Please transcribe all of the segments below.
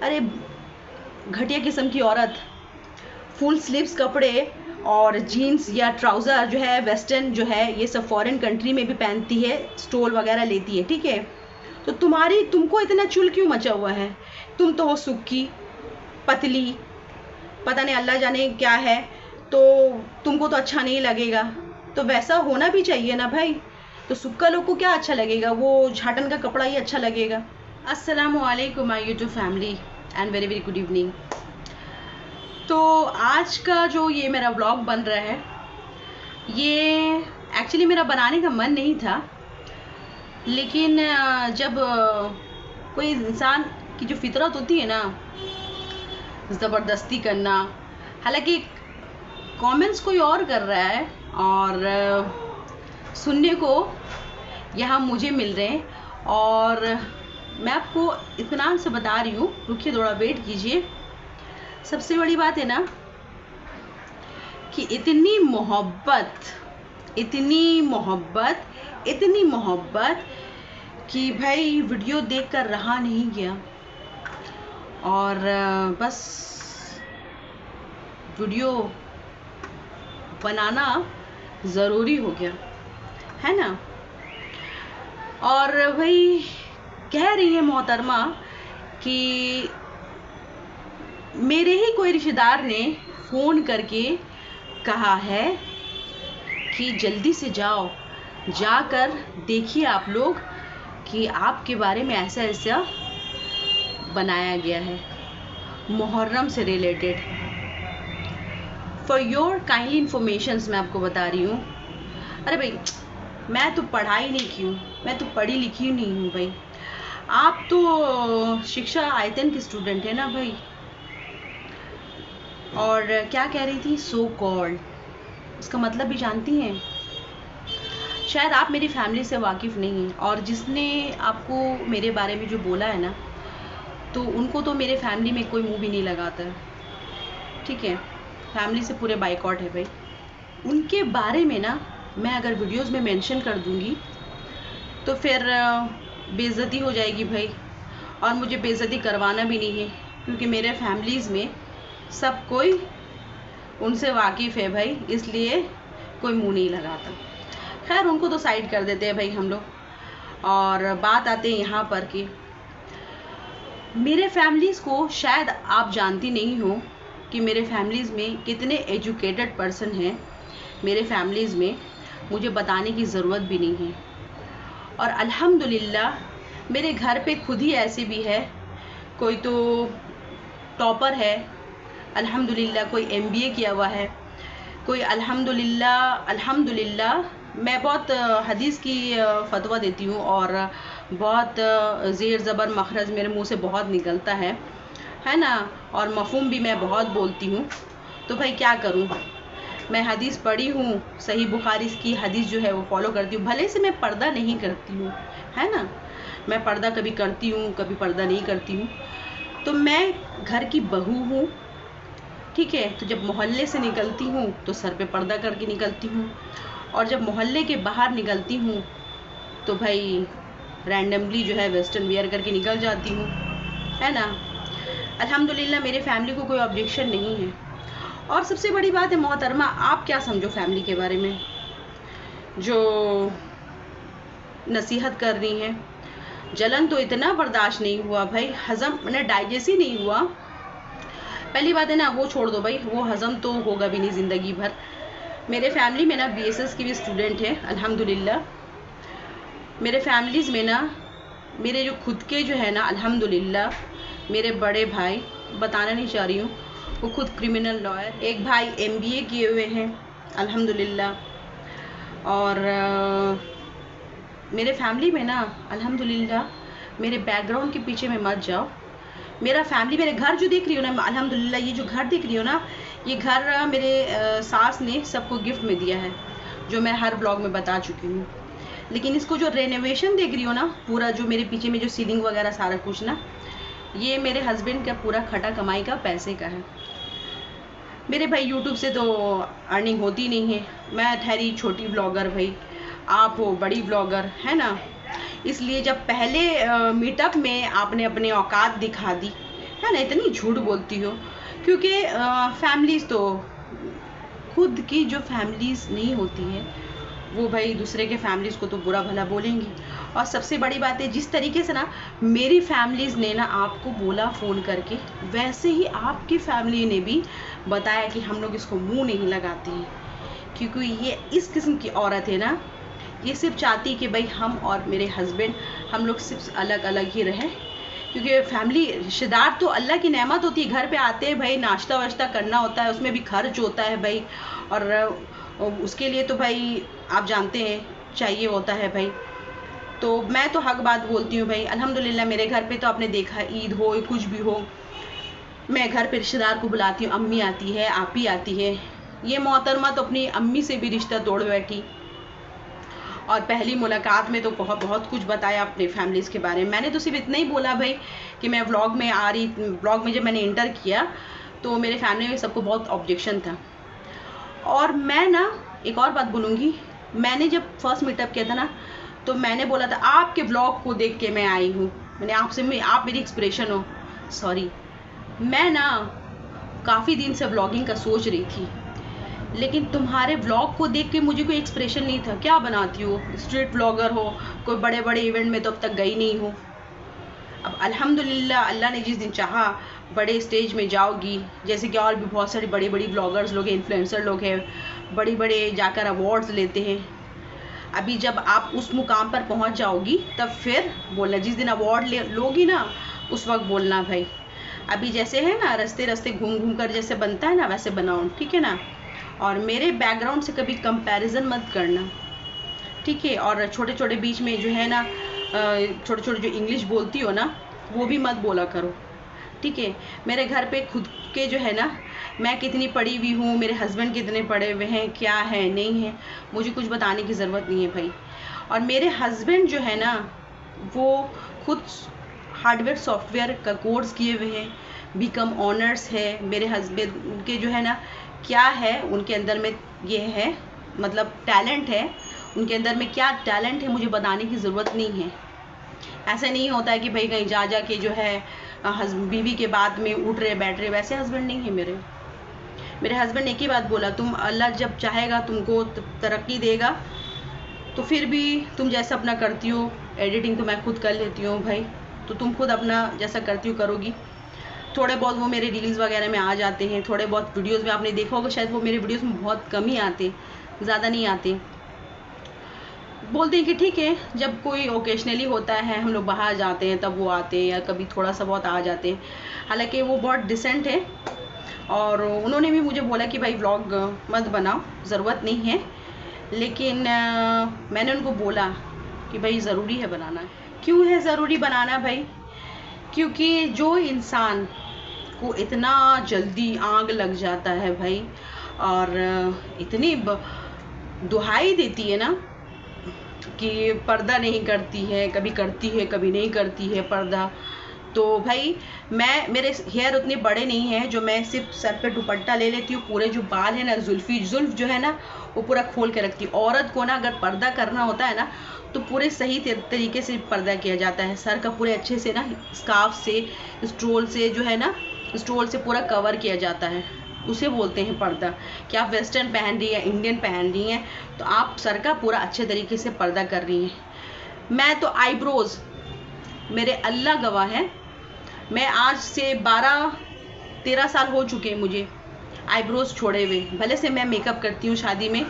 अरे घटिया किस्म की औरत फुल स्लीव्स कपड़े और जीन्स या ट्राउज़र जो है वेस्टर्न जो है ये सब फॉरेन कंट्री में भी पहनती है, स्टोल वगैरह लेती है, ठीक है। तो तुमको इतना चुल क्यों मचा हुआ है? तुम तो हो सुक्की पतली, पता नहीं अल्लाह जाने क्या है, तो तुमको तो अच्छा नहीं लगेगा। तो वैसा होना भी चाहिए ना भाई। तो सुक्का लोग को क्या अच्छा लगेगा? वो झाटन का कपड़ा ही अच्छा लगेगा। अस्सलामु अलैकुम my YouTube family and very very good evening. तो आज का जो ये मेरा व्लॉग बन रहा है, ये एक्चुअली मेरा बनाने का मन नहीं था, लेकिन जब कोई इंसान की जो फितरत होती है ना ज़बरदस्ती करना, हालांकि कमेंट्स कोई और कर रहा है और सुनने को यहाँ मुझे मिल रहे हैं, और मैं आपको इत्मीनान से बता रही हूँ, रुकिए थोड़ा वेट कीजिए। सबसे बड़ी बात है ना कि इतनी मोहब्बत, इतनी मोहब्बत, इतनी मोहब्बत कि भाई वीडियो देखकर रहा नहीं गया, और बस वीडियो बनाना ज़रूरी हो गया है ना। और वही कह रही है मोहतरमा कि मेरे ही कोई रिश्तेदार ने फ़ोन करके कहा है कि जल्दी से जाओ, जाकर देखिए आप लोग कि आपके बारे में ऐसा ऐसा बनाया गया है मुहर्रम से related. For your kindly informations मैं आपको बता रही हूँ। अरे भाई मैं तो पढ़ाई नहीं की हूँ, मैं तो पढ़ी लिखी नहीं हूँ भाई। आप तो शिक्षा आयतन की स्टूडेंट है ना भाई। और क्या कह रही थी? सो कॉल्ड, उसका मतलब भी जानती हैं? शायद आप मेरी फैमिली से वाकिफ़ नहीं हैं, और जिसने आपको मेरे बारे में जो बोला है ना, तो उनको तो मेरे फैमिली में कोई मुंह भी नहीं लगाता है, ठीक है। फैमिली से पूरे बाइकआउट है भाई। उनके बारे में ना मैं अगर वीडियोस में मेंशन कर दूंगी तो फिर बेइज्जती हो जाएगी भाई, और मुझे बेइज्जती करवाना भी नहीं है, क्योंकि मेरे फैमिलीज़ में सब कोई उनसे वाकिफ़ है भाई, इसलिए कोई मुंह नहीं लगाता। खैर उनको तो साइड कर देते हैं भाई हम लोग, और बात आते हैं यहाँ पर कि मेरे फैमिलीज़ को शायद आप जानती नहीं हो कि मेरे फैमिलीज़ में कितने एजुकेटेड पर्सन हैं। मेरे फैमिलीज़ में मुझे बताने की ज़रूरत भी नहीं है, और अल्हम्दुलिल्लाह मेरे घर पे खुद ही ऐसे भी है, कोई तो टॉपर है अल्हम्दुलिल्लाह, कोई MBA किया हुआ है, कोई अल्हम्दुलिल्लाह मैं बहुत हदीस की फतवा देती हूँ, और बहुत ज़ेर ज़बर मखरज मेरे मुंह से बहुत निकलता है ना, और मफ़हूम भी मैं बहुत बोलती हूँ। तो भाई क्या करूँ, मैं हदीस पढ़ी हूँ, सही बुखारी की हदीस जो है वो फॉलो करती हूँ। भले से मैं पर्दा नहीं करती हूँ, है ना, मैं पर्दा कभी करती हूँ कभी पर्दा नहीं करती हूँ। तो मैं घर की बहू हूँ, ठीक है। तो जब मोहल्ले से निकलती हूँ तो सर पे पर्दा करके निकलती हूँ, और जब मोहल्ले के बाहर निकलती हूँ तो भाई रैंडमली जो है वेस्टर्न वियर करके निकल जाती हूँ, है ना। अल्हम्दुलिल्लाह मेरे फैमिली को कोई ऑब्जेक्शन नहीं है। और सबसे बड़ी बात है मोहतरमा, आप क्या समझो फैमिली के बारे में जो नसीहत कर रही हैं? जलन तो इतना बर्दाश्त नहीं हुआ भाई, हज़म मैंने डाइजेस्ट ही नहीं हुआ। पहली बात है ना, वो छोड़ दो भाई, वो हज़म तो होगा भी नहीं ज़िंदगी भर। मेरे फैमिली में ना BSS की भी स्टूडेंट है अल्हम्दुलिल्लाह। मेरे फैमिलीज़ में ना मेरे जो खुद के जो है ना अल्हम्दुलिल्लाह, मेरे बड़े भाई, बताना नहीं चाह रही हूँ, वो खुद क्रिमिनल लॉयर, एक भाई MBA किए हुए हैं अल्हम्दुलिल्लाह। और मेरे फैमिली में ना अल्हम्दुलिल्लाह, मेरे बैकग्राउंड के पीछे में मत जाओ। मेरा फैमिली, मेरे घर जो देख रही हो ना अल्हम्दुलिल्लाह, ये जो घर देख रही हो ना, ये घर मेरे सास ने सबको गिफ्ट में दिया है, जो मैं हर ब्लॉग में बता चुकी हूँ। लेकिन इसको जो रेनोवेशन देख रही हो ना, पूरा जो मेरे पीछे में जो सीलिंग वगैरह सारा कुछ ना, ये मेरे हस्बैंड का पूरा खटा कमाई का पैसे का है। मेरे भाई यूट्यूब से तो अर्निंग होती नहीं है, मैं ठहरी छोटी ब्लॉगर भाई, आप हो बड़ी ब्लॉगर, है ना। इसलिए जब पहले मीटअप में आपने अपने औकात दिखा दी, है ना, इतनी झूठ बोलती हो? क्योंकि फैमिलीज़ तो खुद की जो फैमिलीज़ नहीं होती है वो भाई दूसरे के फैमिलीज़ को तो बुरा भला बोलेंगी। और सबसे बड़ी बात है, जिस तरीके से ना मेरी फैमिलीज़ ने ना आपको बोला फ़ोन करके, वैसे ही आपकी फैमिली ने भी बताया कि हम लोग इसको मुंह नहीं लगाते हैं, क्योंकि ये इस किस्म की औरत है ना, ये सिर्फ चाहती कि भाई हम और मेरे हस्बैंड हम लोग सिर्फ अलग अलग ही रहें। क्योंकि फैमिली रिश्तेदार तो अल्लाह की नेमत होती है, घर पे आते हैं भाई, नाश्ता वाश्ता करना होता है, उसमें भी खर्च होता है भाई, और उसके लिए तो भाई आप जानते हैं चाहिए होता है भाई। तो मैं तो हक बात बोलती हूँ भाई, अल्हम्दुलिल्लाह मेरे घर पे तो आपने देखा, ईद हो कुछ भी हो, मैं घर पे रिश्तेदार को बुलाती हूँ, अम्मी आती है, आपी आती है। ये मोहतरमा तो अपनी अम्मी से भी रिश्ता तोड़ बैठी, और पहली मुलाकात में तो बहुत बहुत कुछ बताया अपने फैमिलीज़ के बारे में। मैंने तो सिर्फ इतना ही बोला भाई कि मैं व्लॉग में आ रही, व्लॉग में जब मैंने इंटर किया तो मेरे फैमिली में सबको बहुत ऑब्जेक्शन था। और मैं ना एक और बात बोलूँगी, मैंने जब फर्स्ट मीटअप किया था ना, तो मैंने बोला था आपके व्लॉग को देख के मैं आई हूँ, मैंने आपसे, आप मेरी इंस्पिरेशन हो। सॉरी, मैं ना काफ़ी दिन से व्लॉगिंग का सोच रही थी, लेकिन तुम्हारे व्लॉग को देख के मुझे कोई एक्सप्रेशन नहीं था। क्या बनाती हो, स्ट्रीट व्लॉगर हो, कोई बड़े बड़े इवेंट में तो अब तक गई नहीं हो। अब अल्हम्दुलिल्लाह अल्लाह ने जिस दिन चाहा बड़े स्टेज में जाओगी, जैसे कि और भी बहुत सारे बड़ी बड़ी ब्लॉगर्स लोग हैं, इन्फ्लुएंसर लोग हैं, बड़ी बड़े जाकर अवार्ड्स लेते हैं। अभी जब आप उस मुकाम पर पहुंच जाओगी तब फिर बोलना, जिस दिन अवार्ड लोगी ना उस वक्त बोलना भाई। अभी जैसे है ना, रास्ते रास्ते घूम घूम कर जैसे बनता है ना, वैसे बनाओ, ठीक है ना। और मेरे बैकग्राउंड से कभी कंपैरिजन मत करना, ठीक है। और छोटे छोटे बीच में जो है ना, छोटे छोटे जो इंग्लिश बोलती हो ना, वो भी मत बोला करो, ठीक है। मेरे घर पे खुद के जो है ना, मैं कितनी पढ़ी हुई हूँ, मेरे हस्बैंड कितने पढ़े हुए हैं, क्या है नहीं है, मुझे कुछ बताने की ज़रूरत नहीं है भाई। और मेरे हस्बैंड जो है ना, वो खुद हार्डवेयर सॉफ्टवेयर का कोर्स किए हुए हैं, बीकॉम ऑनर्स है। मेरे हस्बैंड के जो है ना, क्या है उनके अंदर में, ये है मतलब टैलेंट है, उनके अंदर में क्या टैलेंट है मुझे बताने की ज़रूरत नहीं है। ऐसा नहीं होता है कि भाई कहीं जा जा के जो है बीवी के बाद में उठ रहे बैठ रहे, वैसे हस्बैंड नहीं है मेरे। मेरे हस्बैंड ने एक ही बात बोला, तुम अल्लाह जब चाहेगा तुमको तरक्की देगा तो फिर भी तुम जैसा अपना करती हो, एडिटिंग तो मैं खुद कर लेती हूँ भाई, तो तुम खुद अपना जैसा करती हो करोगी। थोड़े बहुत वो मेरे रील्स वगैरह में आ जाते हैं, थोड़े बहुत वीडियोस में आपने देखा होगा शायद, वो मेरे वीडियोस में बहुत कम ही आते, ज़्यादा नहीं आते। बोलते हैं कि ठीक है, जब कोई ओकेजनली होता है, हम लोग बाहर जाते हैं तब वो आते हैं, या कभी थोड़ा सा बहुत आ जाते हैं। हालांकि वो बहुत डिसेंट है, और उन्होंने भी मुझे बोला कि भाई व्लॉग मत बनाओ, ज़रूरत नहीं है। लेकिन मैंने उनको बोला कि भाई ज़रूरी है बनाना। क्यों है ज़रूरी बनाना भाई? क्योंकि जो इंसान को इतना जल्दी आग लग जाता है भाई, और इतनी दुहाई देती है ना कि पर्दा नहीं करती है, कभी करती है कभी नहीं करती है पर्दा, तो भाई मेरे हेयर उतने बड़े नहीं हैं जो मैं सिर्फ सर पे दुपट्टा ले लेती हूँ, पूरे जो बाल है ना, जुल्फ जो है ना वो पूरा खोल के रखती हूँ। औरत को ना अगर पर्दा करना होता है ना तो पूरे सही तरीके से पर्दा किया जाता है, सर का पूरे अच्छे से ना स्कार्फ से, स्टोल से जो है ना, स्टोल से पूरा कवर किया जाता है, उसे बोलते हैं पर्दा। कि आप वेस्टर्न पहन रही हैं, इंडियन पहन रही हैं, तो आप सर का पूरा अच्छे तरीके से पर्दा कर रही हैं। मैं तो आईब्रोज, मेरे अल्लाह गवाह है, मैं आज से 12-13 साल हो चुके हैं मुझे आईब्रोज छोड़े हुए। भले से मैं मेकअप करती हूँ शादी में,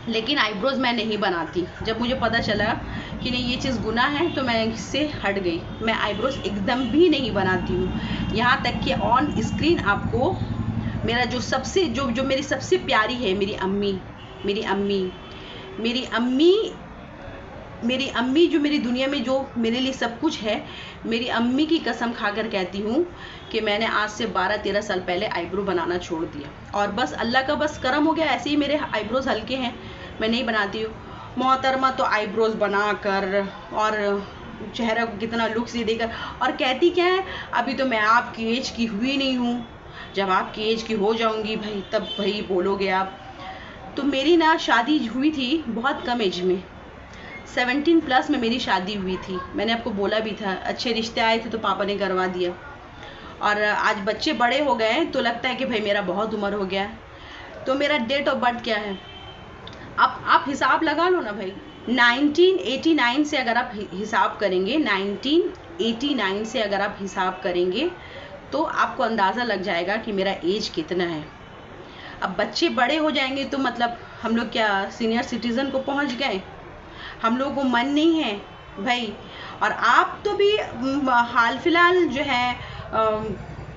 लेकिन आईब्रोज मैं नहीं बनाती। जब मुझे पता चला कि नहीं ये चीज़ गुनाह है तो मैं इससे हट गई, मैं आईब्रोज एकदम भी नहीं बनाती हूँ। यहाँ तक कि ऑन स्क्रीन आपको मेरा जो सबसे जो मेरी सबसे प्यारी है, मेरी अम्मी जो मेरी दुनिया में जो मेरे लिए सब कुछ है, मेरी अम्मी की कसम खाकर कहती हूँ कि मैंने आज से 12-13 साल पहले आईब्रो बनाना छोड़ दिया, और बस अल्लाह का बस करम हो गया, ऐसे ही मेरे आईब्रोज हल्के हैं, मैं नहीं बनाती हूँ। मोहतरमा तो आईब्रोज बना कर और चेहरा को कितना लुक्स ये देकर, और कहती क्या है, अभी तो मैं आपकी एज की हुई नहीं हूँ, जब आपकी एज की हो जाऊँगी भाई तब भाई बोलोगे आप। तो मेरी ना शादी हुई थी बहुत कम एज में, 17+ में मेरी शादी हुई थी। मैंने आपको बोला भी था, अच्छे रिश्ते आए थे तो पापा ने करवा दिया। और आज बच्चे बड़े हो गए हैं तो लगता है कि भाई मेरा बहुत उम्र हो गया है। तो मेरा डेट ऑफ बर्थ क्या है, आप हिसाब लगा लो ना भाई। 1989 से अगर आप हिसाब करेंगे, 1989 से अगर आप हिसाब करेंगे तो आपको अंदाज़ा लग जाएगा कि मेरा एज कितना है। अब बच्चे बड़े हो जाएंगे तो मतलब हम लोग क्या सीनियर सिटीज़न को पहुंच गए, हम लोगों को मन नहीं है भाई। और आप तो भी हाल फिलहाल जो है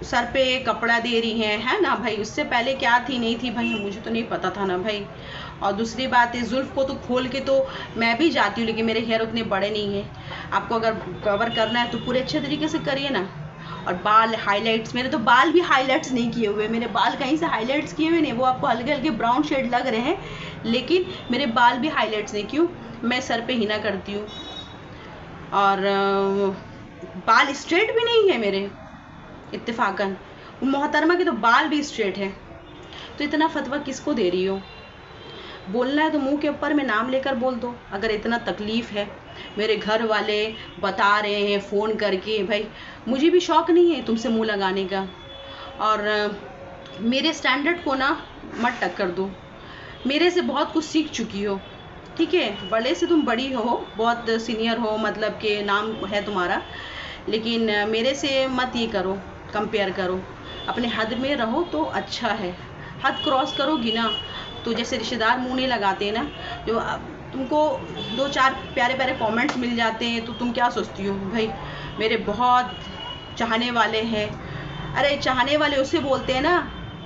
सर पे कपड़ा दे रही हैं, है ना भाई। उससे पहले क्या थी नहीं थी भाई, मुझे तो नहीं पता था ना भाई। और दूसरी बात है, जुल्फ को तो खोल के तो मैं भी जाती हूँ, लेकिन मेरे हेयर उतने बड़े नहीं हैं। आपको अगर कवर करना है तो पूरे अच्छे तरीके से करिए ना। और बाल हाइलाइट्स, मेरे तो बाल भी हाइलाइट्स नहीं किए हुए, मेरे बाल कहीं से हाइलाइट्स किए हुए नहीं, वो आपको हल्के हल्के ब्राउन शेड लग रहे हैं, लेकिन मेरे बाल भी हाइलाइट्स नहीं। क्यों, मैं सर पे हिना करती हूँ। और बाल स्ट्रेट भी नहीं है मेरे इत्तेफाकन, मोहतरमा के तो बाल भी स्ट्रेट है। तो इतना फतवा किसको दे रही हो? बोलना है तो मुंह के ऊपर में नाम लेकर बोल दो। अगर इतना तकलीफ है, मेरे घर वाले बता रहे हैं फ़ोन करके, भाई मुझे भी शौक़ नहीं है तुमसे मुंह लगाने का। और मेरे स्टैंडर्ड को ना मत टक्कर दो, मेरे से बहुत कुछ सीख चुकी हो, ठीक है। बड़े से तुम बड़ी हो, बहुत सीनियर हो, मतलब कि नाम है तुम्हारा, लेकिन मेरे से मत ये करो, कंपेयर करो। अपने हद में रहो तो अच्छा है। हद क्रॉस करोगी ना तो जैसे रिश्तेदार मुंह नहीं लगाते ना, जो तुमको 2-4 प्यारे प्यारे कमेंट्स मिल जाते हैं तो तुम क्या सोचती हो भाई मेरे बहुत चाहने वाले हैं। अरे चाहने वाले उसे बोलते हैं ना,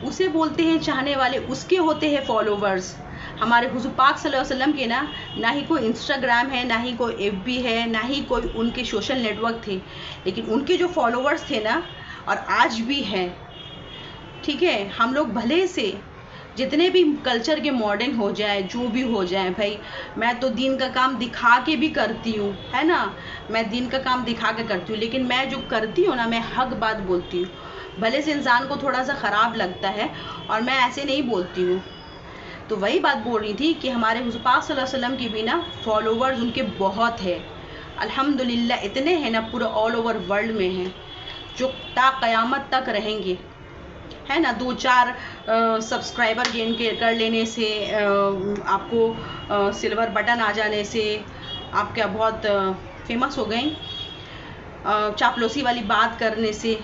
उसे बोलते हैं चाहने वाले, उसके होते हैं फॉलोवर्स। हमारे हुज़ूर पाक सल्लल्लाहु अलैहि वसल्लम के ना ही कोई इंस्टाग्राम है, ना ही कोई FB है, ना ही कोई उनके सोशल नेटवर्क थे, लेकिन उनके जो फॉलोवर्स थे ना, और आज भी हैं, ठीक है। हम लोग भले से जितने भी कल्चर के मॉडर्न हो जाए, जो भी हो जाए भाई, मैं तो दीन का काम दिखा के भी करती हूँ, है ना। मैं दीन का काम दिखा के करती हूँ, लेकिन मैं जो करती हूँ ना, मैं हक बात बोलती हूँ। भले से इंसान को थोड़ा सा ख़राब लगता है और मैं ऐसे नहीं बोलती हूँ। तो वही बात बोल रही थी कि हमारे हुज़ूर पाक सल्लल्लाहु अलैहि वसल्लम की भी ना फॉलोवर्स उनके बहुत है, अल्हम्दुलिल्लाह। इतने हैं ना, पूरे ऑल ओवर वर्ल्ड में हैं, जो ता क़यामत तक रहेंगे, है ना। 2-4 सब्सक्राइबर गेन कर लेने से, आपको सिल्वर बटन आ जाने से आप क्या बहुत फेमस हो गई, चापलूसी वाली बात करने से।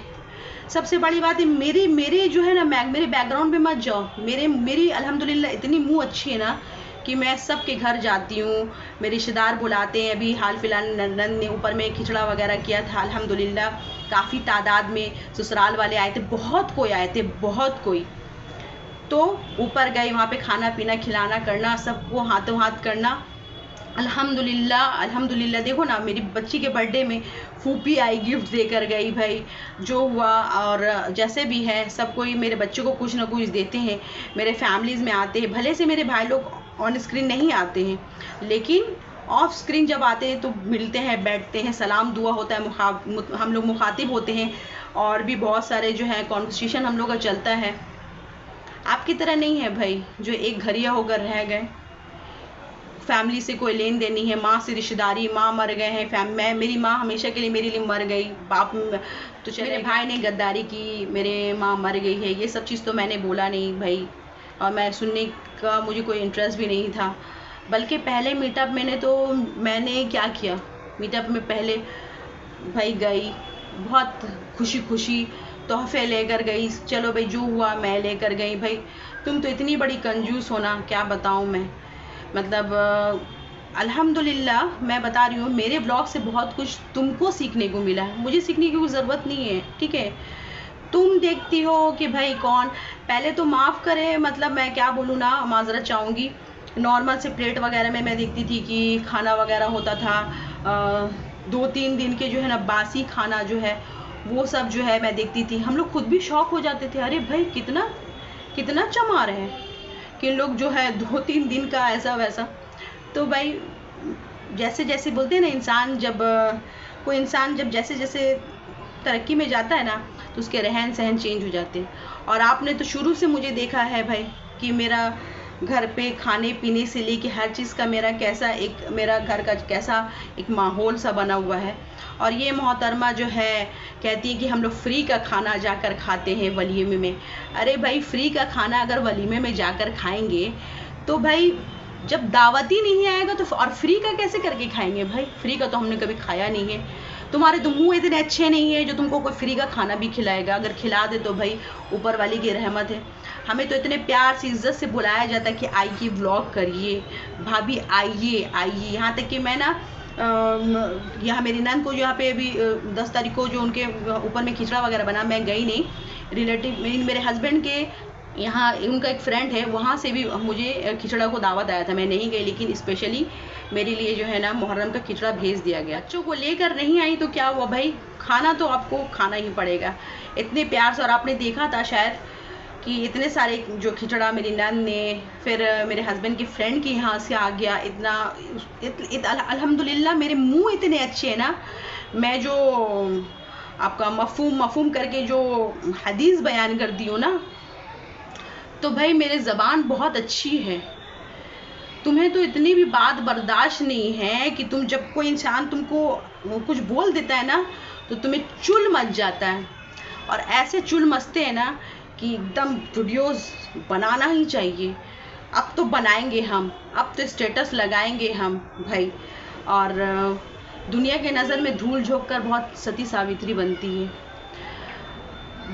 सबसे बड़ी बात है, मेरे जो है ना, मेरे बैकग्राउंड में मत जाओ। मेरी अल्हम्दुलिल्लाह इतनी मुँह अच्छी है ना कि मैं सबके घर जाती हूँ, मेरे रिश्तेदार बुलाते हैं। अभी हाल फिलहाल नंदन ने ऊपर में खिचड़ा वगैरह किया था, अल्हम्दुलिल्लाह काफ़ी तादाद में ससुराल वाले आए थे, बहुत कोई आए थे, बहुत कोई। तो ऊपर गए, वहाँ पे खाना पीना खिलाना करना, सबको हाथों हाथ करना, अल्हम्दुलिल्लाह अल्हम्दुलिल्लाह। देखो ना, मेरी बच्ची के बर्थडे में फूफी आई, गिफ्ट देकर गई भाई, जो हुआ। और जैसे भी है, सब कोई मेरे बच्चे को कुछ ना कुछ देते हैं, मेरे फैमिलीज़ में आते हैं। भले से मेरे भाई लोग ऑन स्क्रीन नहीं आते हैं, लेकिन ऑफ स्क्रीन जब आते हैं तो मिलते हैं, बैठते हैं, सलाम दुआ होता है, हम लोग मुखातिब होते हैं, और भी बहुत सारे जो है कॉन्वर्सेशन हम लोग का चलता है। आपकी तरह नहीं है भाई, जो एक घरिया होकर रह गए, फैमिली से कोई लेन देन नहीं है, माँ से रिश्तेदारी, माँ मर गए हैं, मेरी माँ हमेशा के लिए मेरे लिए मर गई, बाप तो मेरे भाई ने गद्दारी की, मेरे माँ मर गई है, ये सब चीज़ तो मैंने बोला नहीं भाई, और मैं सुनने का मुझे कोई इंटरेस्ट भी नहीं था। बल्कि पहले मीटअप मैंने क्या किया, मीटअप में पहले भाई गई, बहुत खुशी खुशी तोहफे लेकर गई, चलो भाई जो हुआ मैं लेकर गई। भाई तुम तो इतनी बड़ी कंजूस हो ना, क्या बताऊँ मैं। मतलब अल्हम्दुलिल्लाह मैं बता रही हूँ, मेरे ब्लॉग से बहुत कुछ तुमको सीखने को मिला है, मुझे सीखने की कोई ज़रूरत नहीं है, ठीक है। तुम देखती हो कि भाई कौन पहले तो माफ़ करे, मतलब मैं क्या बोलूँ ना, माजरत चाहूँगी। नॉर्मल से प्लेट वगैरह में मैं देखती थी कि खाना वगैरह होता था, 2-3 दिन के जो है ना बासी खाना जो है वो सब जो है मैं देखती थी। हम लोग खुद भी शौक हो जाते थे, अरे भाई कितना कितना चमा रहे हैं कि लोग जो है 2-3 दिन का ऐसा वैसा। तो भाई जैसे जैसे बोलते हैं ना, कोई इंसान जब जैसे जैसे तरक्की में जाता है ना, तो उसके रहन सहन चेंज हो जाते हैं। और आपने तो शुरू से मुझे देखा है भाई कि मेरा घर पे खाने पीने से लेके हर चीज़ का मेरा घर का कैसा एक माहौल सा बना हुआ है। और ये मोहतरमा जो है कहती है कि हम लोग फ्री का खाना जाकर खाते हैं वलीमे में। अरे भाई, फ्री का खाना अगर वलीमे में जाकर खाएंगे तो भाई जब दावत ही नहीं आएगा तो और फ्री का कैसे करके खाएंगे भाई? फ्री का तो हमने कभी खाया नहीं है। तुम्हारे तो मुंह इतने अच्छे नहीं है जो तुमको कोई फ्री का खाना भी खिलाएगा। अगर खिला दे तो भाई ऊपर वाली की रहमत है। हमें तो इतने प्यार से इज्जत से बुलाया जाता है कि आइए व्लॉग करिए, भाभी आइए आइए। यहाँ तक कि मैं ना यहाँ मेरी नंद को यहाँ पे अभी 10 तारीख को जो उनके ऊपर में खिचड़ा वगैरह बना, मैं गई नहीं। रिलेटिव मेरे हस्बैंड के यहाँ उनका एक फ्रेंड है, वहाँ से भी मुझे खिचड़ा को दावत आया था, मैं नहीं गई। लेकिन स्पेशली मेरे लिए जो है ना मुहर्रम का खिचड़ा भेज दिया गया। बच्चों को लेकर नहीं आई तो क्या हुआ भाई, खाना तो आपको खाना ही पड़ेगा इतने प्यार से। और आपने देखा था शायद कि इतने सारे जो खिचड़ा मेरी नंद ने, फिर मेरे हस्बैंड की फ्रेंड के यहाँ से आ गया अल्हम्दुलिल्लाह। मेरे मुंह इतने अच्छे हैं ना, मैं जो आपका मफहूम करके जो हदीस बयान करती हूँ ना, तो भाई मेरे ज़बान बहुत अच्छी है। तुम्हें तो इतनी भी बात बर्दाश्त नहीं है कि तुम जब कोई इंसान तुमको कुछ बोल देता है ना तो तुम्हें चुल मच जाता है। और ऐसे चुल मचते हैं ना कि एकदम वीडियोस बनाना ही चाहिए। अब तो बनाएंगे हम, अब तो स्टेटस लगाएंगे हम भाई। और दुनिया के नज़र में धूल झोंक कर बहुत सती सावित्री बनती है।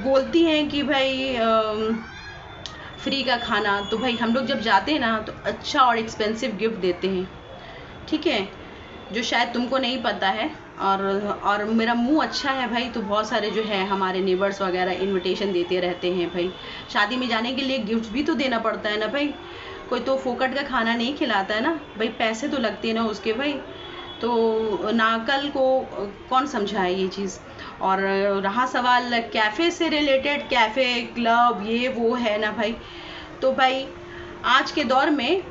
बोलती हैं कि भाई फ्री का खाना, तो भाई हम लोग जब जाते हैं ना तो अच्छा और एक्सपेंसिव गिफ्ट देते हैं, ठीक है, जो शायद तुमको नहीं पता है। और मेरा मुंह अच्छा है भाई, तो बहुत सारे जो है हमारे नेबर्स वगैरह इनविटेशन देते रहते हैं भाई। शादी में जाने के लिए गिफ्ट भी तो देना पड़ता है ना भाई, कोई तो फोकट का खाना नहीं खिलाता है ना भाई, पैसे तो लगते हैं ना उसके भाई। तो नाकल को कौन समझाए ये चीज़। और रहा सवाल कैफ़े से रिलेटेड, कैफ़े क्लब ये वो है ना भाई, तो भाई आज के दौर में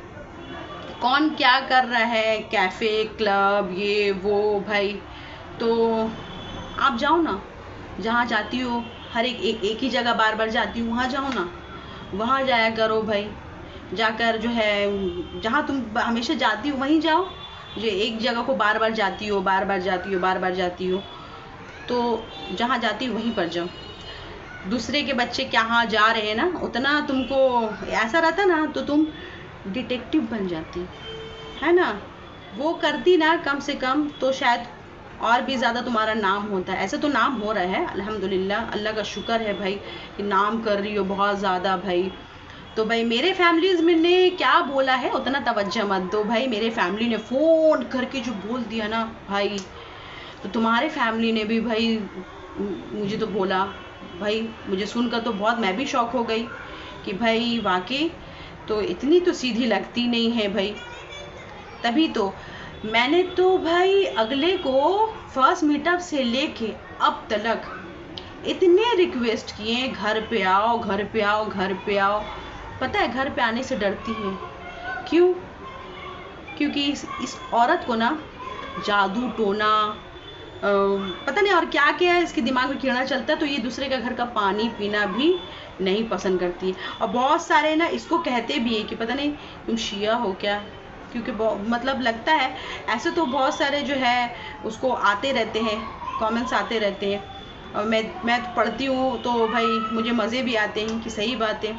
कौन क्या कर रहा है, कैफ़े क्लब ये वो भाई। तो आप जाओ ना, जहाँ जाती हो हर एक ही जगह बार बार जाती हूँ, वहाँ जाओ ना, वहाँ जाया करो भाई। जाकर जो है जहाँ तुम हमेशा जाती हो वहीं जाओ। जो एक जगह को बार बार जाती हो तो जहाँ जाती हो वहीं पर जाओ। दूसरे के बच्चे कहाँ जा रहे हैं ना, उतना तुमको ऐसा रहता ना तो तुम डिटेक्टिव बन जाती है ना। वो करती ना कम से कम तो शायद और भी ज़्यादा तुम्हारा नाम होता है। ऐसे तो नाम हो रहा है अल्हम्दुलिल्लाह, अल्लाह का शुक्र है भाई कि नाम कर रही हो बहुत ज़्यादा भाई। तो भाई मेरे फैमिलीज़ में ने क्या बोला है उतना तवज्जो मत दो भाई। मेरे फैमिली ने फ़ोन करके जो बोल दिया ना भाई, तो तुम्हारे फैमिली ने भी भाई मुझे तो बोला भाई। मुझे सुनकर तो बहुत, मैं भी शौक हो गई कि भाई वाकई तो इतनी तो सीधी लगती नहीं है भाई। तभी तो मैंने तो भाई अगले को फर्स्ट मीटअप से लेके अब तक इतने रिक्वेस्ट किए घर पे आओ, घर पे आओ, घर पे आओ। पता है घर पे आने से डरती है क्यों? क्योंकि इस औरत को ना जादू टोना पता नहीं और क्या क्या है इसके दिमाग में कीड़ा चलता है, तो ये दूसरे का घर का पानी पीना भी नहीं पसंद करती है। और बहुत सारे ना इसको कहते भी है कि पता नहीं तुम शिया हो क्या, क्योंकि मतलब लगता है ऐसे। तो बहुत सारे जो है उसको आते रहते हैं, कमेंट्स आते रहते हैं, और मैं पढ़ती हूँ तो भाई मुझे मज़े भी आते हैं कि सही बात है।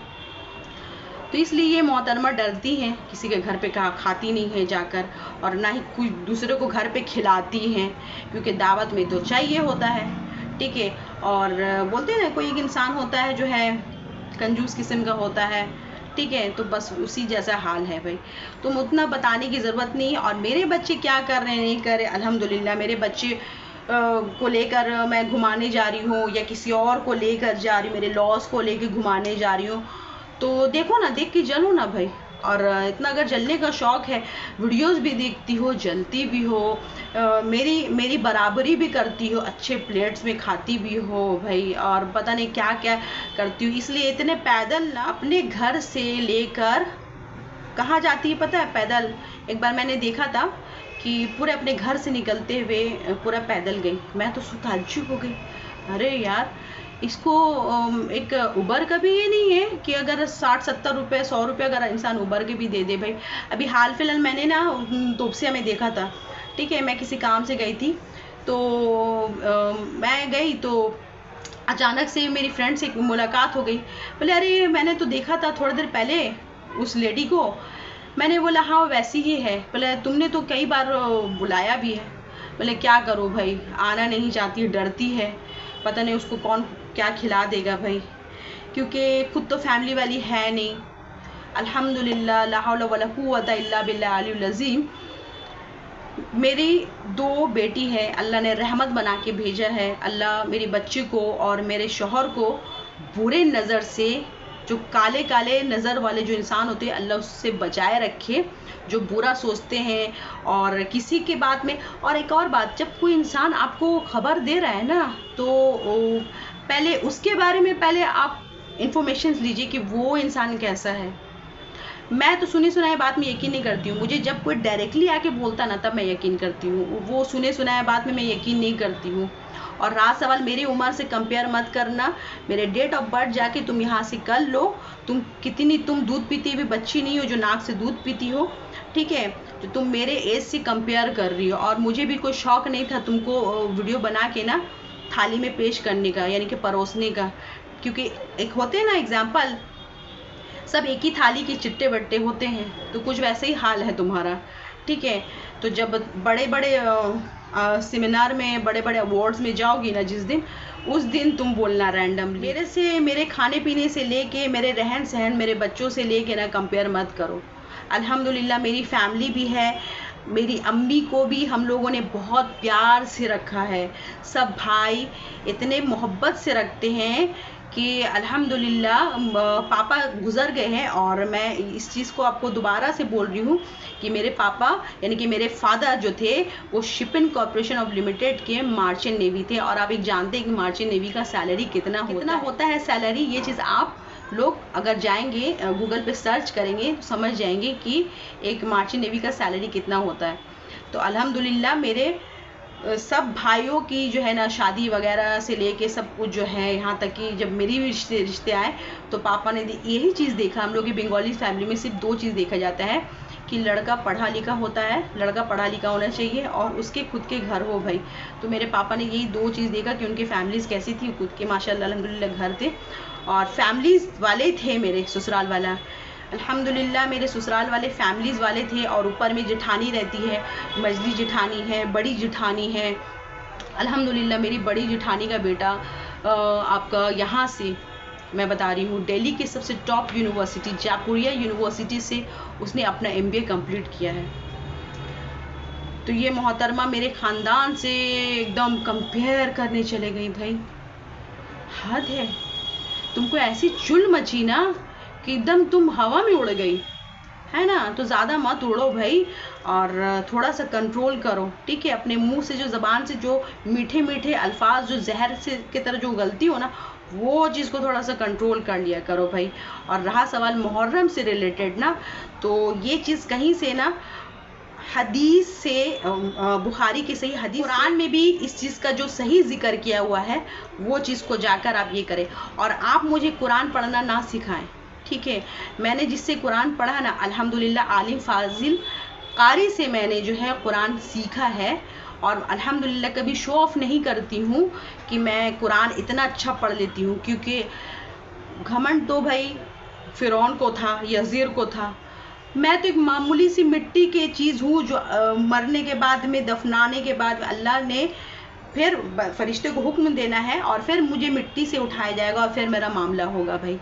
तो इसलिए ये मोहतरमा डरती हैं, किसी के घर पे खाती नहीं है जाकर, और ना ही कोई दूसरे को घर पे खिलाती हैं, क्योंकि दावत में तो चाहिए होता है, ठीक है। और बोलते हैं ना कोई एक इंसान होता है जो है कंजूस किस्म का होता है, ठीक है, तो बस उसी जैसा हाल है भाई। तुम उतना बताने की ज़रूरत नहीं है। और मेरे बच्चे क्या कर रहे हैं नहीं कर रहे, अल्हम्दुलिल्लाह मेरे बच्चे को लेकर मैं घुमाने जा रही हूँ या किसी और को लेकर जा रही हूँ, मेरे लॉस को लेकर घुमाने जा रही हूँ, तो देखो ना, देख के जलो ना भाई। और इतना अगर जलने का शौक़ है, वीडियोस भी देखती हो, जलती भी हो, मेरी बराबरी भी करती हो, अच्छे प्लेट्स में खाती भी हो भाई, और पता नहीं क्या क्या करती हो। इसलिए इतने पैदल ना अपने घर से लेकर कहाँ जाती है पता है? पैदल। एक बार मैंने देखा था कि पूरे अपने घर से निकलते हुए पूरा पैदल गई। मैं तो ताज्जुब हो गई, अरे यार इसको एक उबर का भी ये नहीं है कि अगर 60-70 रुपये 100 रुपये अगर इंसान उबर के भी दे दे भाई। अभी हाल फिलहाल मैंने ना तोपसिया में देखा था, ठीक है, मैं किसी काम से गई थी, तो मैं गई तो अचानक से मेरी फ्रेंड से मुलाकात हो गई। बोले अरे मैंने तो देखा था थोड़ी देर पहले उस लेडी को। मैंने बोला हाँ वैसी ही है। बोले तुमने तो कई बार बुलाया भी है। बोले क्या करूँ भाई, आना नहीं चाहती, डरती है, पता नहीं उसको कौन क्या खिला देगा भाई, क्योंकि खुद तो फैमिली वाली है नहीं। अल्हम्दुलिल्लाह, ला हौला वला कुव्वता इल्ला बिल्लाह अलियुल अज़ीम। मेरी 2 बेटी है, अल्लाह ने रहमत बना के भेजा है। अल्लाह मेरी बच्ची को और मेरे शौहर को बुरे नज़र से, जो काले काले नज़र वाले जो इंसान होते हैं, अल्लाह उससे बचाए रखे, जो बुरा सोचते हैं और किसी के बात में। और एक और बात, जब कोई इंसान आपको खबर दे रहा है ना, तो पहले उसके बारे में पहले आप इंफॉर्मेशन लीजिए कि वो इंसान कैसा है। मैं तो सुनी सुनाई बात में यकीन नहीं करती हूँ। मुझे जब कोई डायरेक्टली आके बोलता ना, तब मैं यकीन करती हूँ। वो सुने सुनाई बात में मैं यकीन नहीं करती हूँ। और रहा सवाल मेरी उम्र से कंपेयर मत करना। मेरे डेट ऑफ बर्थ जाके तुम यहाँ से कर लो। तुम दूध पीती हुई बच्ची नहीं हो जो नाक से दूध पीती हो, ठीक है, तो तुम मेरे एज से कंपेयर कर रही हो। और मुझे भी कोई शौक नहीं था तुमको वीडियो बना के ना थाली में पेश करने का, यानी कि परोसने का, क्योंकि एक होते हैं ना एग्जाम्पल, सब एक ही थाली के चिट्टे बट्टे होते हैं, तो कुछ वैसे ही हाल है तुम्हारा, ठीक है। तो जब बड़े बड़े सेमिनार में, बड़े बड़े अवार्ड्स में जाओगी ना जिस दिन, उस दिन तुम बोलना रैंडमली। मेरे से, मेरे खाने पीने से लेके, मेरे रहन सहन, मेरे बच्चों से लेके ना कंपेयर मत करो। अल्हम्दुलिल्लाह मेरी फैमिली भी है, मेरी अम्मी को भी हम लोगों ने बहुत प्यार से रखा है। सब भाई इतने मोहब्बत से रखते हैं कि अल्हम्दुलिल्लाह पापा गुज़र गए हैं। और मैं इस चीज़ को आपको दोबारा से बोल रही हूँ कि मेरे पापा यानी कि मेरे फादर जो थे, वो शिपिंग कॉर्पोरेशन ऑफ लिमिटेड के मार्चेंट नेवी थे। और आप एक जानते हैं कि मार्चेंट नेवी का सैलरी कितना होता है सैलरी। ये चीज़ आप लोग अगर जाएंगे गूगल पे सर्च करेंगे तो समझ जाएंगे कि एक मार्चेंट नेवी का सैलरी कितना होता है। तो अल्हम्दुलिल्लाह मेरे सब भाइयों की जो है ना शादी वगैरह से लेके सब कुछ जो है, यहाँ तक कि जब मेरी भी रिश्ते आए तो पापा ने यही चीज़ देखा। हम लोग की बंगाली फैमिली में सिर्फ 2 चीज़ देखा जाता है कि लड़का पढ़ा लिखा होता है, लड़का पढ़ा लिखा होना चाहिए और उसके खुद के घर हो भाई। तो मेरे पापा ने यही 2 चीज़ देखा कि उनकी फैमिलीज़ कैसी थी। खुद के माशाल्लाह अल्हम्दुलिल्लाह घर थे और फैमिलीज़ वाले थे। मेरे ससुराल वाला अल्हम्दुलिल्लाह मेरे ससुराल वाले फैमिलीज़ वाले थे। और ऊपर में जेठानी रहती है, मझली जेठानी है, बड़ी जेठानी है। अल्हम्दुलिल्लाह मेरी बड़ी जेठानी का बेटा आपका यहाँ से मैं बता रही हूँ, दिल्ली की सबसे टॉप यूनिवर्सिटी जयपुरिया यूनिवर्सिटी से उसने अपना MBA कंप्लीट किया है। तो ये मोहतरमा मेरे ख़ानदान से एकदम कंपेयर करने चले गई भाई। हद है, तुमको ऐसी चुल मची ना कि एकदम तुम हवा में उड़ गई है ना। तो ज़्यादा मत उड़ो भाई और थोड़ा सा कंट्रोल करो, ठीक है। अपने मुंह से जो ज़बान से जो मीठे मीठे अल्फाज जो जहर से की तरह जो गलती हो ना, वो चीज़ को थोड़ा सा कंट्रोल कर लिया करो भाई। और रहा सवाल मुहर्रम से रिलेटेड ना, तो ये चीज़ कहीं से ना हदीस से, बुखारी की सही हदीस, कुरान में भी इस चीज़ का जो सही जिक्र किया हुआ है वो चीज़ को जाकर आप ये करें। और आप मुझे कुरान पढ़ना ना सिखाएं, ठीक है। मैंने जिससे कुरान पढ़ा ना, अल्हम्दुलिल्लाह आलिम फाजिल कारी से मैंने जो है कुरान सीखा है। और अल्हम्दुलिल्लाह कभी शो ऑफ नहीं करती हूँ कि मैं कुरान इतना अच्छा पढ़ लेती हूँ, क्योंकि घमंड तो भाई फ़िरौन को था, यज़ीर को था। मैं तो एक मामूली सी मिट्टी की चीज़ हूँ जो मरने के बाद में, दफनाने के बाद अल्लाह ने फिर फरिश्ते को हुक्म देना है और फिर मुझे मिट्टी से उठाया जाएगा और फिर मेरा मामला होगा भाई।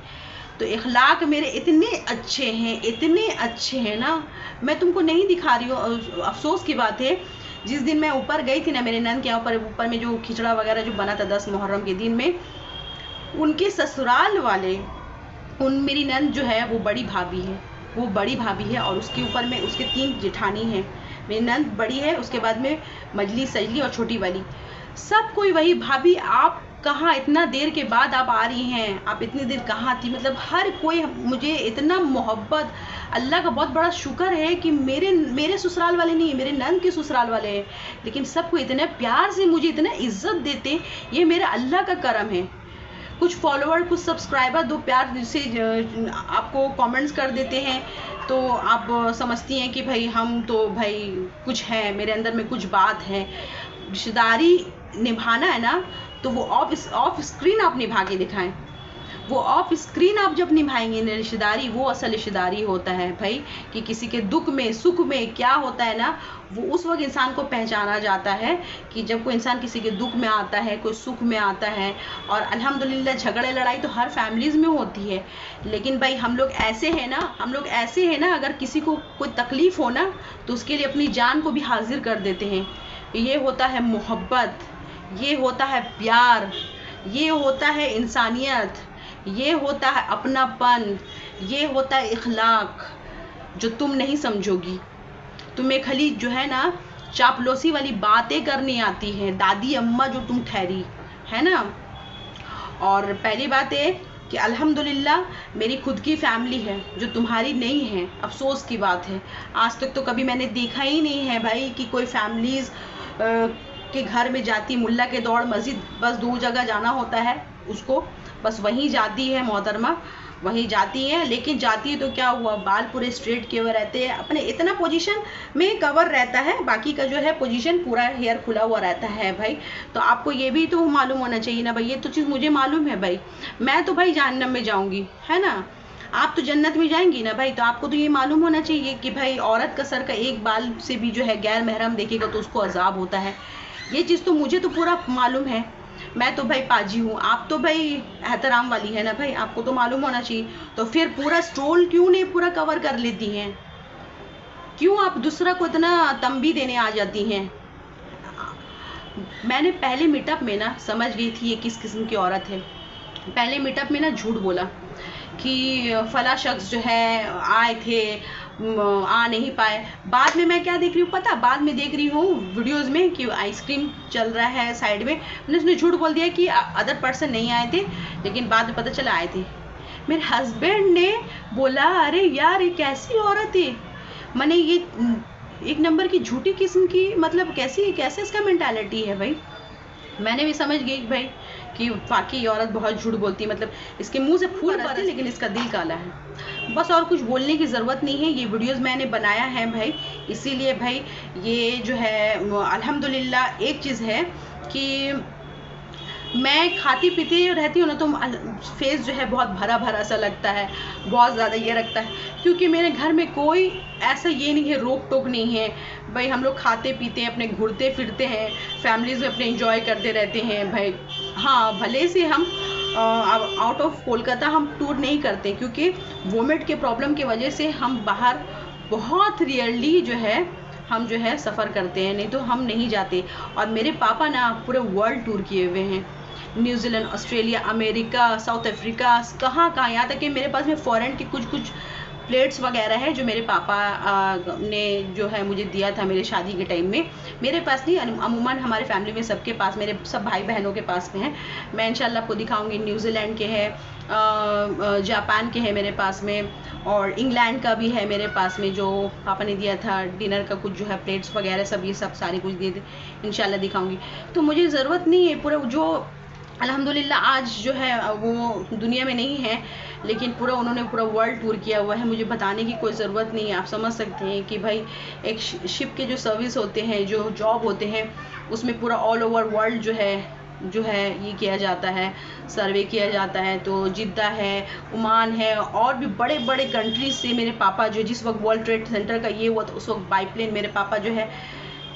तो इखलाक मेरे इतने अच्छे हैं, इतने अच्छे हैं ना, मैं तुमको नहीं दिखा रही हूँ। अफसोस की बात है, जिस दिन मैं ऊपर गई थी ना मेरे नंद के ऊपर में जो खिचड़ा वगैरह जो बना था 10 मुहर्रम के दिन में, उनके ससुराल वाले, मेरी नंद जो है वो बड़ी भाभी है, वो बड़ी भाभी है और उसके ऊपर में उसके 3 जेठानी हैं। मेरी नंद बड़ी है, उसके बाद में मजली, सजली और छोटी वाली, सब कोई वही भाभी आप कहाँ, इतना देर के बाद आप आ रही हैं, आप इतनी देर कहाँ थी। मतलब हर कोई मुझे इतना मोहब्बत, अल्लाह का बहुत बड़ा शुक्र है कि मेरे ससुराल वाले नहीं, मेरे नंद के ससुराल वाले हैं, लेकिन सबको इतने प्यार से मुझे इतना इज्जत देते, ये मेरा अल्लाह का करम है। कुछ फॉलोअर, कुछ सब्सक्राइबर दो प्यार से आपको कमेंट्स कर देते हैं, तो आप समझती हैं कि भाई हम तो भाई कुछ है, मेरे अंदर में कुछ बात है। रिश्तेदारी निभाना है ना, तो वो ऑफ स्क्रीन आप निभा के दिखाएं। वो ऑफ स्क्रीन आप जब निभाएंगे ना रिश्तेदारी, वो असल रिश्तेदारी होता है भाई। कि किसी के दुख में सुख में क्या होता है ना, वो उस वक्त इंसान को पहचाना जाता है कि जब कोई इंसान किसी के दुख में आता है, कोई सुख में आता है। और अल्हम्दुलिल्लाह झगड़े लड़ाई तो हर फैमिलीज़ में होती है, लेकिन भाई हम लोग ऐसे हैं ना, अगर किसी को कोई तकलीफ़ हो ना, तो उसके लिए अपनी जान को भी हाजिर कर देते हैं। ये होता है मोहब्बत, ये होता है प्यार, ये होता है इंसानियत, ये होता है अपनापन, ये होता है इखलाक, जो तुम नहीं समझोगी। तुम्हें खाली जो है ना चापलूसी वाली बातें करनी आती हैं, दादी अम्मा जो तुम ठहरी है ना। और पहली बात है कि अल्हम्दुलिल्लाह मेरी खुद की फैमिली है जो तुम्हारी नहीं है। अफसोस की बात है, आज तक तो कभी मैंने देखा ही नहीं है भाई कि कोई फैमिलीज़ के घर में जाती, मुल्ला के दौड़ मस्जिद बस 2 जगह जाना होता है उसको, बस वहीं जाती है मोहतरमा, वहीं जाती है। लेकिन जाती है तो क्या हुआ, बाल पूरे स्ट्रेट किए हुए रहते हैं, अपने इतना पोजीशन में कवर रहता है, बाकी का जो है पोजीशन पूरा हेयर खुला हुआ रहता है भाई। तो आपको ये भी तो मालूम होना चाहिए ना भाई, ये तो चीज़ मुझे मालूम है भाई। मैं तो भाई जहन्नम में जाऊँगी, है ना, आप तो जन्नत में जाएंगी ना भाई। तो आपको तो ये मालूम होना चाहिए कि भाई औरत का सर का एक बाल से भी जो है गैर महरम देखेगा तो उसको अजाब होता है। ये चीज़ तो मुझे तो पूरा मालूम है। मैं तो भाई पाजी हूँ, आप तो भाई एहतराम वाली है ना भाई, आपको तो मालूम होना चाहिए। तो फिर पूरा स्ट्रोल क्यों नहीं पूरा कवर कर लेती हैं, क्यों आप दूसरा को इतना तंबी देने आ जाती हैं। मैंने पहले मीटअप में ना समझ गई थी ये किस किस्म की औरत है। पहले मीटअप में ना झूठ बोला कि फला शख्स जो है आए थे, आ नहीं पाए। बाद में मैं क्या देख रही हूँ पता, बाद में देख रही हूँ वीडियोस में कि आइसक्रीम चल रहा है साइड में, मैंने उसने झूठ बोल दिया कि अदर पर्सन नहीं आए थे, लेकिन बाद में पता चला आए थे। मेरे हस्बैंड ने बोला अरे यार ये कैसी औरत है, मैंने ये एक नंबर की झूठी किस्म की, मतलब कैसे इसका मेंटालिटी है भाई। मैंने भी समझ गई भाई कि वाकई औरत बहुत झूठ बोलती है, मतलब इसके मुंह से फूल बरसते लेकिन इसका दिल काला है। बस और कुछ बोलने की ज़रूरत नहीं है, ये वीडियोस मैंने बनाया है भाई, इसीलिए भाई ये जो है अल्हम्दुलिल्लाह एक चीज़ है कि मैं खाती पीती रहती हूँ ना, तो फेस जो है बहुत भरा भरा सा लगता है, बहुत ज़्यादा ये रखता है, क्योंकि मेरे घर में कोई ऐसा ये नहीं है, रोक टोक नहीं है भाई। हम लोग खाते पीते हैं, अपने घूरते फिरते हैं, फैमिलीज़ में अपने इंजॉय करते रहते हैं भाई। हाँ भले से हम आउट ऑफ कोलकाता हम टूर नहीं करते, क्योंकि वोमिट के प्रॉब्लम की वजह से हम बाहर बहुत रियरली जो है हम जो है सफ़र करते हैं, नहीं तो हम नहीं जाते। और मेरे पापा ना पूरे वर्ल्ड टूर किए हुए हैं, New Zealand, Australia, America, south Africa, कहाँ, यहाँ तक कि मेरे पास में फ़ॉरेन के कुछ प्लेट्स वगैरह है जो मेरे पापा ने जो है मुझे दिया था मेरे शादी के टाइम में। मेरे पास नहीं, अमूमन हमारे फैमिली में सबके पास, मेरे सब भाई बहनों के पास में है। मैं इंशाल्लाह आपको दिखाऊंगी। न्यूजीलैंड के है, जापान के है मेरे पास में, और इंग्लैंड का भी है मेरे पास में, जो पापा ने दिया था डिनर का कुछ जो है प्लेट्स वगैरह सब, ये सब सारे कुछ दिए थे, इंशाल्लाह दिखाऊंगी। तो मुझे ज़रूरत नहीं है पूरा जो अल्हम्दुलिल्लाह आज जो है वो दुनिया में नहीं है, लेकिन पूरा उन्होंने पूरा वर्ल्ड टूर किया हुआ है, मुझे बताने की कोई ज़रूरत नहीं है। आप समझ सकते हैं कि भाई एक शिप के जो सर्विस होते हैं, जो जॉब होते हैं, उसमें पूरा ऑल ओवर वर्ल्ड जो है ये किया जाता है, सर्वे किया जाता है। तो जिद्दा है, ओमान है, और भी बड़े बड़े कंट्रीज से मेरे पापा जो जिस वक्त वर्ल्ड ट्रेड सेंटर का ये हुआ तो उस वक्त बाई प्लेन मेरे पापा जो है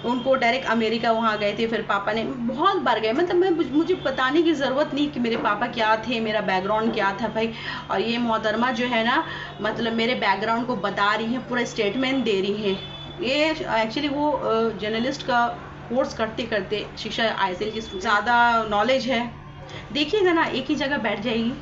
उनको डायरेक्ट अमेरिका वहाँ गए थे। फिर पापा ने बहुत बार गए, मतलब मुझे बताने की ज़रूरत नहीं कि मेरे पापा क्या थे, मेरा बैकग्राउंड क्या था भाई। और ये मोहतरमा जो है ना, मतलब मेरे बैकग्राउंड को बता रही हैं, पूरा स्टेटमेंट दे रही हैं। ये एक्चुअली वो जर्नलिस्ट का कोर्स करते करते शिक्षा ISL की ज़्यादा नॉलेज है। देखिएगा ना, एक ही जगह बैठ जाएगी,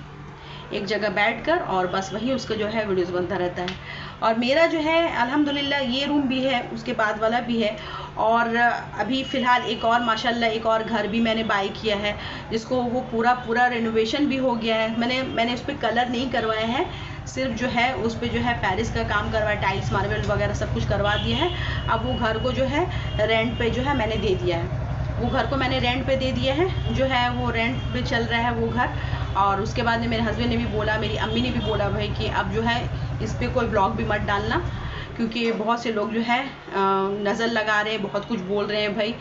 एक जगह बैठकर, और बस वही उसका जो है वीडियोस बनता रहता है। और मेरा जो है अल्हम्दुलिल्लाह ये रूम भी है, उसके बाद वाला भी है, और अभी फ़िलहाल एक और माशाल्लाह एक और घर भी मैंने बाई किया है, जिसको वो पूरा रेनोवेशन भी हो गया है। मैंने उस पर कलर नहीं करवाया है, सिर्फ जो है उस पर जो है पेरिस का काम करवाया, टाइल्स मार्बल वगैरह सब कुछ करवा दिया है। अब वो घर को जो है रेंट पे जो है मैंने दे दिया है, वो घर को मैंने रेंट पे दे दिया है, जो है वो रेंट पे चल रहा है वो घर। और उसके बाद में मेरे हस्बैंड ने भी बोला, मेरी अम्मी ने भी बोला भाई कि अब जो है इस पर कोई ब्लॉग भी मत डालना, क्योंकि बहुत से लोग जो है नज़र लगा रहे हैं, बहुत कुछ बोल रहे हैं भाई।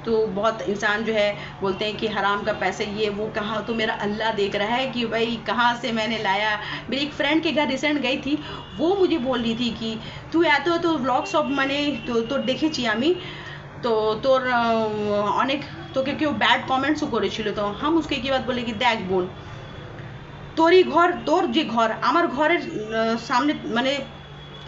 तो बहुत इंसान जो है बोलते हैं कि हराम का पैसे ये वो, कहाँ तो मेरा अल्लाह देख रहा है कि भाई कहाँ से मैंने लाया। मेरी एक फ्रेंड के घर रिसेंट गई थी, वो मुझे बोल रही थी कि तू तो व्लॉग सब मैंने तो देखेছি আমি, তো তোর অনেক তোকে কেউ ব্যাড কমেন্টসও করেছিল। তো हम उसके की बात बोले कि देख बोल, তোরই ঘর, তোর যে ঘর, আমার ঘরের সামনে মানে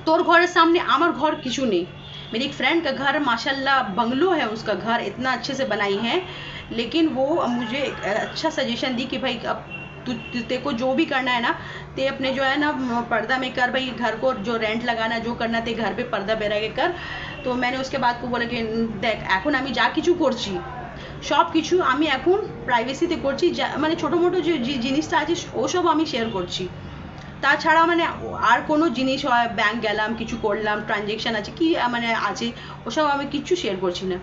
তোর ঘরের सामने আমার ঘর কিছু नहीं। मेरी एक फ्रेंड का घर माशाल्लाह बंगलो है, उसका घर इतना अच्छे से बनाई है, लेकिन वो मुझे एक अच्छा सजेशन दी कि भाई अब तेरे को जो भी करना है ना, ते अपने जो है ना पर्दा में कर भाई, घर को जो रेंट लगाना जो करना ते घर पे पर्दा बेरागे कर। तो मैंने उसके बाद को बोला कि देख এখন আমি যা কিছু করছি সব কিছু আমি এখন প্রাইভেসিতে করছি, মানে ছোটো মোটো যে জিনিসটা আছে ওসব আমি শেয়ার করছি। তাছাড়া মানে আর কোনো জিনিস হয় ব্যাংক গেলাম কিছু করলাম ট্রানজেকশন আছে কি মানে আছে ওসব আমি কিচ্ছু শেয়ার করছি না।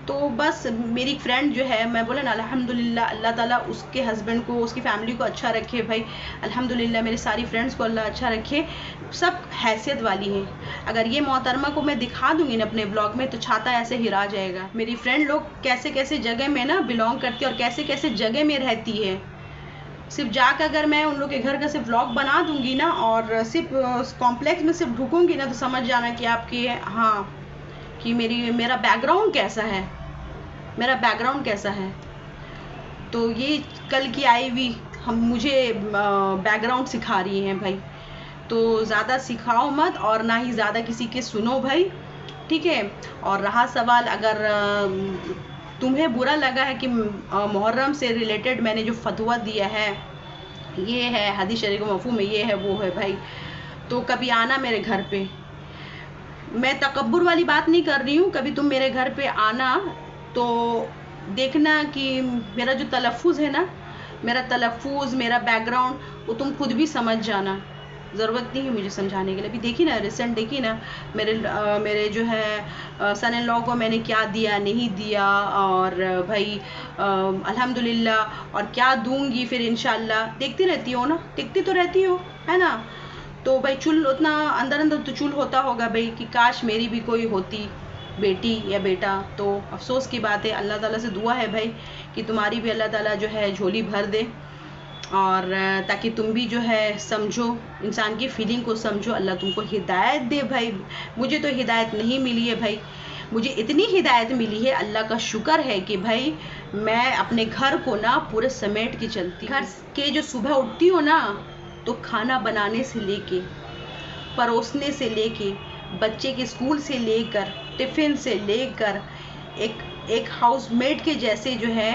तो बस मेरी फ्रेंड जो है, मैं बोला ना अल्हम्दुलिल्लाह अल्लाह ताला उसके हस्बैंड को उसकी फैमिली को अच्छा रखे भाई, अल्हम्दुलिल्लाह मेरी सारी फ्रेंड्स को अल्लाह अच्छा रखे, सब हैसियत वाली हैं। अगर ये मोहतरमा को मैं दिखा दूंगी ना अपने ब्लॉग में तो छाता ऐसे हिरा जाएगा। मेरी फ्रेंड लोग कैसे कैसे जगह में ना बिलोंग करती है और कैसे कैसे जगह में रहती है। सिर्फ जाकर अगर मैं उन लोग के घर का सिर्फ व्लॉग बना दूंगी ना और सिर्फ कॉम्प्लेक्स में सिर्फ ढुकूंगी ना, तो समझ जाना कि आपकी हाँ कि मेरा बैकग्राउंड कैसा है, मेरा बैकग्राउंड कैसा है। तो ये कल की आई हुई हम मुझे बैकग्राउंड सिखा रही हैं भाई। तो ज़्यादा सिखाओ मत और ना ही ज़्यादा किसी के सुनो भाई, ठीक है। और रहा सवाल अगर तुम्हें बुरा लगा है कि मुहर्रम से रिलेटेड मैंने जो फतवा दिया है ये है हदीस शरीफ मफ़हूम में ये है वो है भाई, तो कभी आना मेरे घर पे। मैं तकब्बुर वाली बात नहीं कर रही हूँ, कभी तुम मेरे घर पे आना तो देखना कि मेरा जो तलफ़ुज़ है ना, मेरा तलफ़ुज़ मेरा बैकग्राउंड वो तुम खुद भी समझ जाना, ज़रूरत नहीं है मुझे समझाने के लिए। अभी देखी ना रिसेंट देखी ना मेरे जो है सन इन लॉ को मैंने क्या दिया नहीं दिया, और भाई अल्हम्दुलिल्लाह और क्या दूंगी फिर इंशाल्लाह। देखती रहती हो ना, देखती तो रहती हो है ना। तो भाई चुल उतना अंदर अंदर तो चुल होता होगा भाई कि काश मेरी भी कोई होती बेटी या बेटा। तो अफसोस की बात है, अल्लाह ताला से दुआ है भाई कि तुम्हारी भी अल्लाह ताला जो है झोली भर दे, और ताकि तुम भी जो है समझो इंसान की फीलिंग को समझो, अल्लाह तुमको हिदायत दे भाई। मुझे तो हिदायत नहीं मिली है भाई, मुझे इतनी हिदायत मिली है, अल्लाह का शुक्र है कि भाई मैं अपने घर को ना पूरे समेट के चलती। घर के जो सुबह उठती हो ना तो खाना बनाने से लेके परोसने से लेके बच्चे के स्कूल से लेकर टिफ़िन से लेकर एक हाउसमेट के जैसे जो है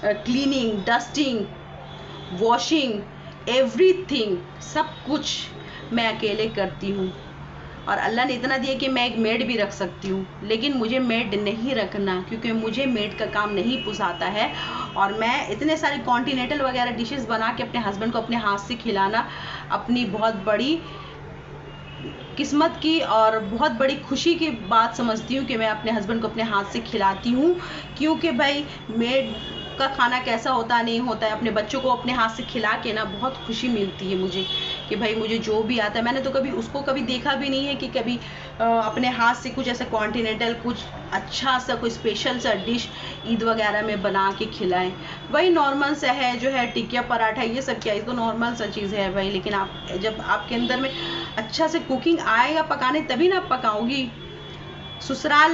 क्लीनिंग डस्टिंग वॉशिंग एवरीथिंग सब कुछ मैं अकेले करती हूँ। और अल्लाह ने इतना दिया कि मैं एक मेड भी रख सकती हूँ, लेकिन मुझे मेड नहीं रखना क्योंकि मुझे मेड का काम नहीं पुसाता है। और मैं इतने सारे कॉन्टिनेंटल वगैरह डिशेस बना के अपने हस्बैंड को अपने हाथ से खिलाना अपनी बहुत बड़ी किस्मत की और बहुत बड़ी खुशी की बात समझती हूँ कि मैं अपने हस्बैंड को अपने हाथ से खिलाती हूँ। क्योंकि भाई मेड का खाना कैसा होता नहीं होता है, अपने बच्चों को अपने हाथ से खिला के ना बहुत खुशी मिलती है मुझे कि भाई मुझे जो भी आता है। मैंने तो कभी उसको कभी देखा भी नहीं है कि कभी अपने हाथ से कुछ ऐसा कॉन्टिनेंटल कुछ अच्छा सा कोई स्पेशल सा डिश ईद वगैरह में बना के खिलाएं। वही नॉर्मल सा है जो है टिकिया पराठा ये सब क्या, ये तो नॉर्मल सा चीज़ है भाई। लेकिन आप जब आपके अंदर में अच्छा से कुकिंग आएगा पकाने तभी ना आप पकाओगी। ससुराल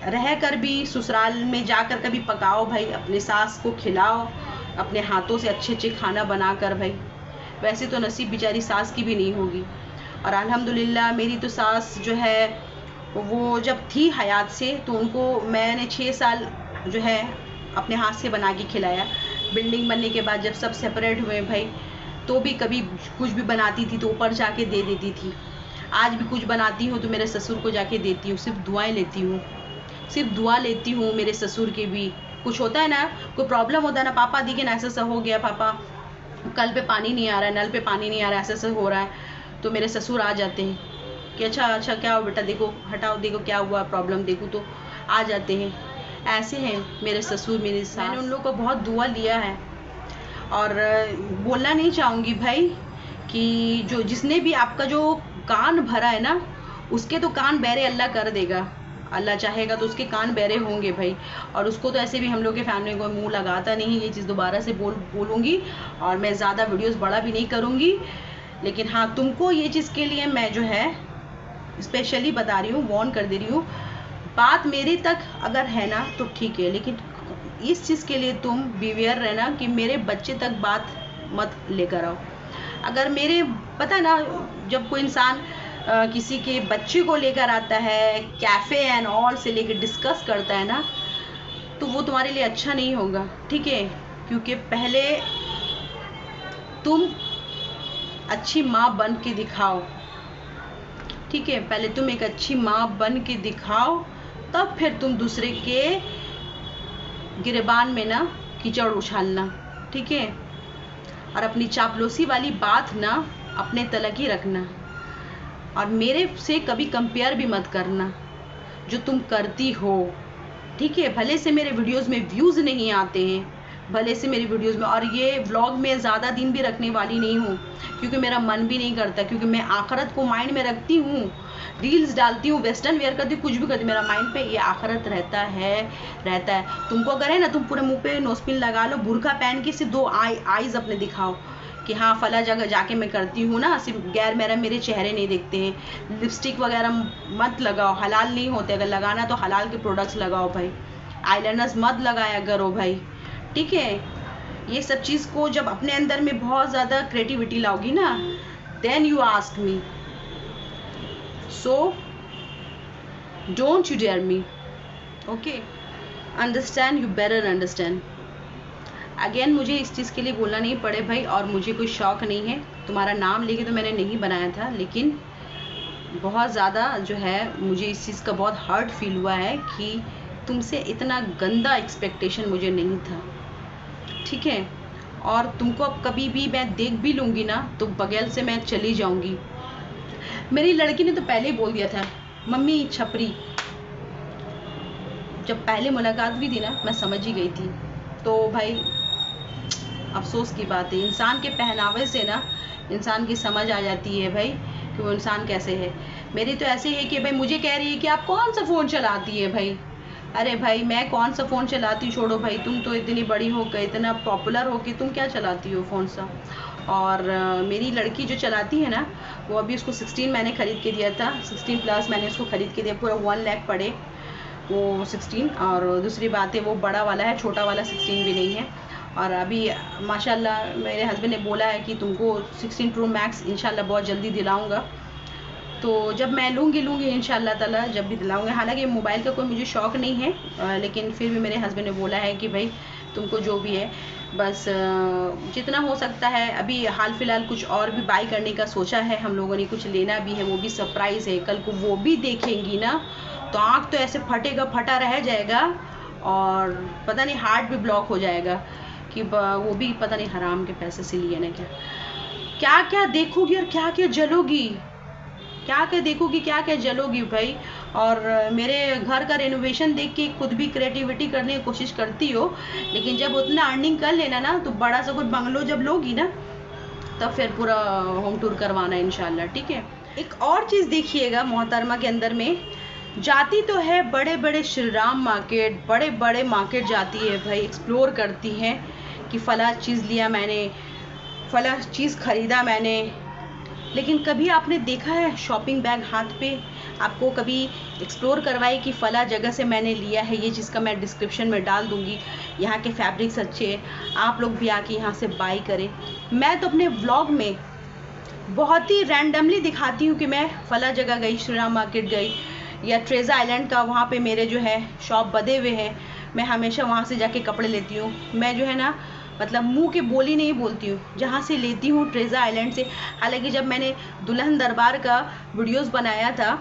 रह कर भी ससुराल में जाकर कभी पकाओ भाई, अपने सास को खिलाओ अपने हाथों से अच्छे अच्छे खाना बना कर भाई। वैसे तो नसीब बेचारी सास की भी नहीं होगी। और अल्हम्दुलिल्लाह मेरी तो सास जो है वो जब थी हयात से तो उनको मैंने 6 साल जो है अपने हाथ से बना के खिलाया। बिल्डिंग बनने के बाद जब सब सेपरेट हुए भाई तो भी कभी कुछ भी बनाती थी तो ऊपर जाके दे देती थी। आज भी कुछ बनाती हूँ तो मेरे ससुर को जाके देती हूँ, सिर्फ दुआएं लेती हूँ, सिर्फ दुआ लेती हूँ मेरे ससुर के भी। कुछ होता है ना, कोई प्रॉब्लम होता है ना, पापा देखिए ना ऐसा हो गया, पापा कल पे पानी नहीं आ रहा है, नल पे पानी नहीं आ रहा है, ऐसा हो रहा है, तो मेरे ससुर आ जाते हैं कि अच्छा क्या हुआ बेटा, देखो हटाओ देखो क्या हुआ प्रॉब्लम देखो, तो आ जाते हैं। ऐसे हैं मेरे ससुर मेरे साथ। मैंने उन लोगों को बहुत दुआ लिया है और बोलना नहीं चाहूँगी भाई कि जो जिसने भी आपका जो कान भरा है ना, उसके तो कान बहरे अल्लाह कर देगा। अल्लाह चाहेगा तो उसके कान बहरे होंगे भाई। और उसको तो ऐसे भी हम लोग के फैमिली को मुंह लगाता नहीं। ये चीज़ दोबारा से बोलूँगी और मैं ज़्यादा वीडियोस बड़ा भी नहीं करूँगी। लेकिन हाँ, तुमको ये चीज़ के लिए मैं जो है स्पेशली बता रही हूँ, वार्न कर दे रही हूँ। बात मेरे तक अगर है ना तो ठीक है, लेकिन इस चीज़ के लिए तुम बिवेयर रहना कि मेरे बच्चे तक बात मत लेकर आओ। अगर मेरे पता ना, जब कोई इंसान किसी के बच्चे को लेकर आता है, कैफ़े एंड ऑल से लेकर डिस्कस करता है ना, तो वो तुम्हारे लिए अच्छा नहीं होगा, ठीक है। क्योंकि पहले तुम अच्छी माँ बन के दिखाओ, ठीक है। पहले तुम एक अच्छी माँ बन के दिखाओ, तब फिर तुम दूसरे के गिरेबान में ना कीचड़ उछालना, ठीक है। और अपनी चापलूसी वाली बात ना अपने तलक ही रखना, और मेरे से कभी कंपेयर भी मत करना जो तुम करती हो, ठीक है। भले से मेरे वीडियोस में व्यूज़ नहीं आते हैं, भले से मेरी वीडियोस में, और ये व्लॉग में ज़्यादा दिन भी रखने वाली नहीं हूँ, क्योंकि मेरा मन भी नहीं करता, क्योंकि मैं आखिरत को माइंड में रखती हूँ। रील्स डालती हूँ, वेस्टर्न वेयर करती हूँ, कुछ भी करती हूँ, मेरा माइंड पे ये आखिरत रहता है। तुमको अगर है ना, तुम पूरे मुंह पे नोजपिन लगा लो, बुर्का पहन के सिर्फ 2 आईज अपने दिखाओ कि हाँ फला जगह जाके मैं करती हूँ ना, सिर्फ गैर मेरे चेहरे नहीं देखते हैं। लिपस्टिक वगैरह मत लगाओ, हलाल नहीं होते। अगर लगाना तो हलाल के प्रोडक्ट्स लगाओ भाई। आईलाइनर्स मत लगाया करो भाई, ठीक है। ये सब चीज़ को जब अपने अंदर में बहुत ज़्यादा क्रिएटिविटी लाओगी ना, then you ask me, so don't you dare me, okay. Understand, you better understand. Again मुझे इस चीज़ के लिए बोलना नहीं पड़े भाई, और मुझे कोई शौक़ नहीं है। तुम्हारा नाम लेके तो मैंने नहीं बनाया था, लेकिन बहुत ज़्यादा जो है मुझे इस चीज़ का बहुत हर्ट फील हुआ है कि तुमसे इतना गंदा एक्सपेक्टेशन मुझे नहीं था, ठीक है। और तुमको अब कभी भी मैं देख भी लूँगी ना, तो बगैर से मैं चली जाऊँगी। मेरी लड़की ने तो पहले ही बोल दिया था, मम्मी छपरी। जब पहले मुलाकात भी थी ना, मैं समझ ही गई थी। तो भाई अफसोस की बात है, इंसान के पहनावे से ना इंसान की समझ आ जाती है भाई कि वो इंसान कैसे है। मेरी तो ऐसे है कि भाई मुझे कह रही है कि आप कौन सा फ़ोन चलाती है भाई। अरे भाई मैं कौन सा फ़ोन चलाती, छोड़ो भाई। तुम तो इतनी बड़ी हो गई, इतना पॉपुलर हो कि तुम क्या चलाती हो फ़ोन सा। और मेरी लड़की जो चलाती है ना, वो अभी उसको 16 मैंने ख़रीद के दिया था, 16 प्लस मैंने उसको ख़रीद के दिया, पूरा 1 लाख पड़े वो 16। और दूसरी बात है वो बड़ा वाला है, छोटा वाला 16 भी नहीं है। और अभी माशाल्लाह मेरे हस्बैंड ने बोला है कि तुमको 16 प्रो मैक्स इंशाल्लाह बहुत जल्दी दिलाऊंगा। तो जब मैं लूँगी इंशाल्लाह ताला, जब भी दिलाऊंगा। हालांकि मोबाइल का कोई मुझे शौक़ नहीं है, लेकिन फिर भी मेरे हस्बैंड ने बोला है कि भाई तुमको जो भी है बस जितना हो सकता है। अभी हाल फिलहाल कुछ और भी बाई करने का सोचा है हम लोगों ने, कुछ लेना भी है, वो भी सरप्राइज़ है। कल को वो भी देखेंगी ना तो आँख तो ऐसे फटा रह जाएगा, और पता नहीं हार्ट भी ब्लॉक हो जाएगा कि वो भी पता नहीं हराम के पैसे से लिए ना क्या क्या देखोगी और क्या क्या जलोगी, क्या क्या देखोगी, क्या क्या जलोगी भाई। और मेरे घर का रेनोवेशन देख के खुद भी क्रिएटिविटी करने की कोशिश करती हो, लेकिन जब उतना अर्निंग कर लेना ना, तो बड़ा सा कोई बंगलो जब लोगी ना, तब फिर पूरा होम टूर करवाना इंशाल्लाह, ठीक है। एक और चीज़ देखिएगा मोहतरमा के अंदर में, जाती तो है बड़े बड़े श्री राम मार्केट, बड़े बड़े मार्केट जाती है भाई, एक्सप्लोर करती है कि फ़ला चीज़ लिया मैंने, फ़ला चीज़ ख़रीदा मैंने। लेकिन कभी आपने देखा है शॉपिंग बैग हाथ पे? आपको कभी एक्सप्लोर करवाई कि फ़ला जगह से मैंने लिया है, ये चीज़ का मैं डिस्क्रिप्शन में डाल दूँगी, यहाँ के फैब्रिक्स अच्छे हैं, आप लोग भी आके यहाँ से बाई करें। मैं तो अपने व्लॉग में बहुत ही रैंडमली दिखाती हूँ कि मैं फ़ला जगह गई, श्री राम मार्केट गई, या ट्रेज़र आइलैंड का वहाँ पे मेरे जो है शॉप बदे हुए हैं, मैं हमेशा वहाँ से जाके कपड़े लेती हूँ। मैं जो है ना मतलब मुंह के बोली नहीं बोलती हूँ, जहाँ से लेती हूँ ट्रेज़र आइलैंड से। हालांकि जब मैंने दुल्हन दरबार का वीडियोस बनाया था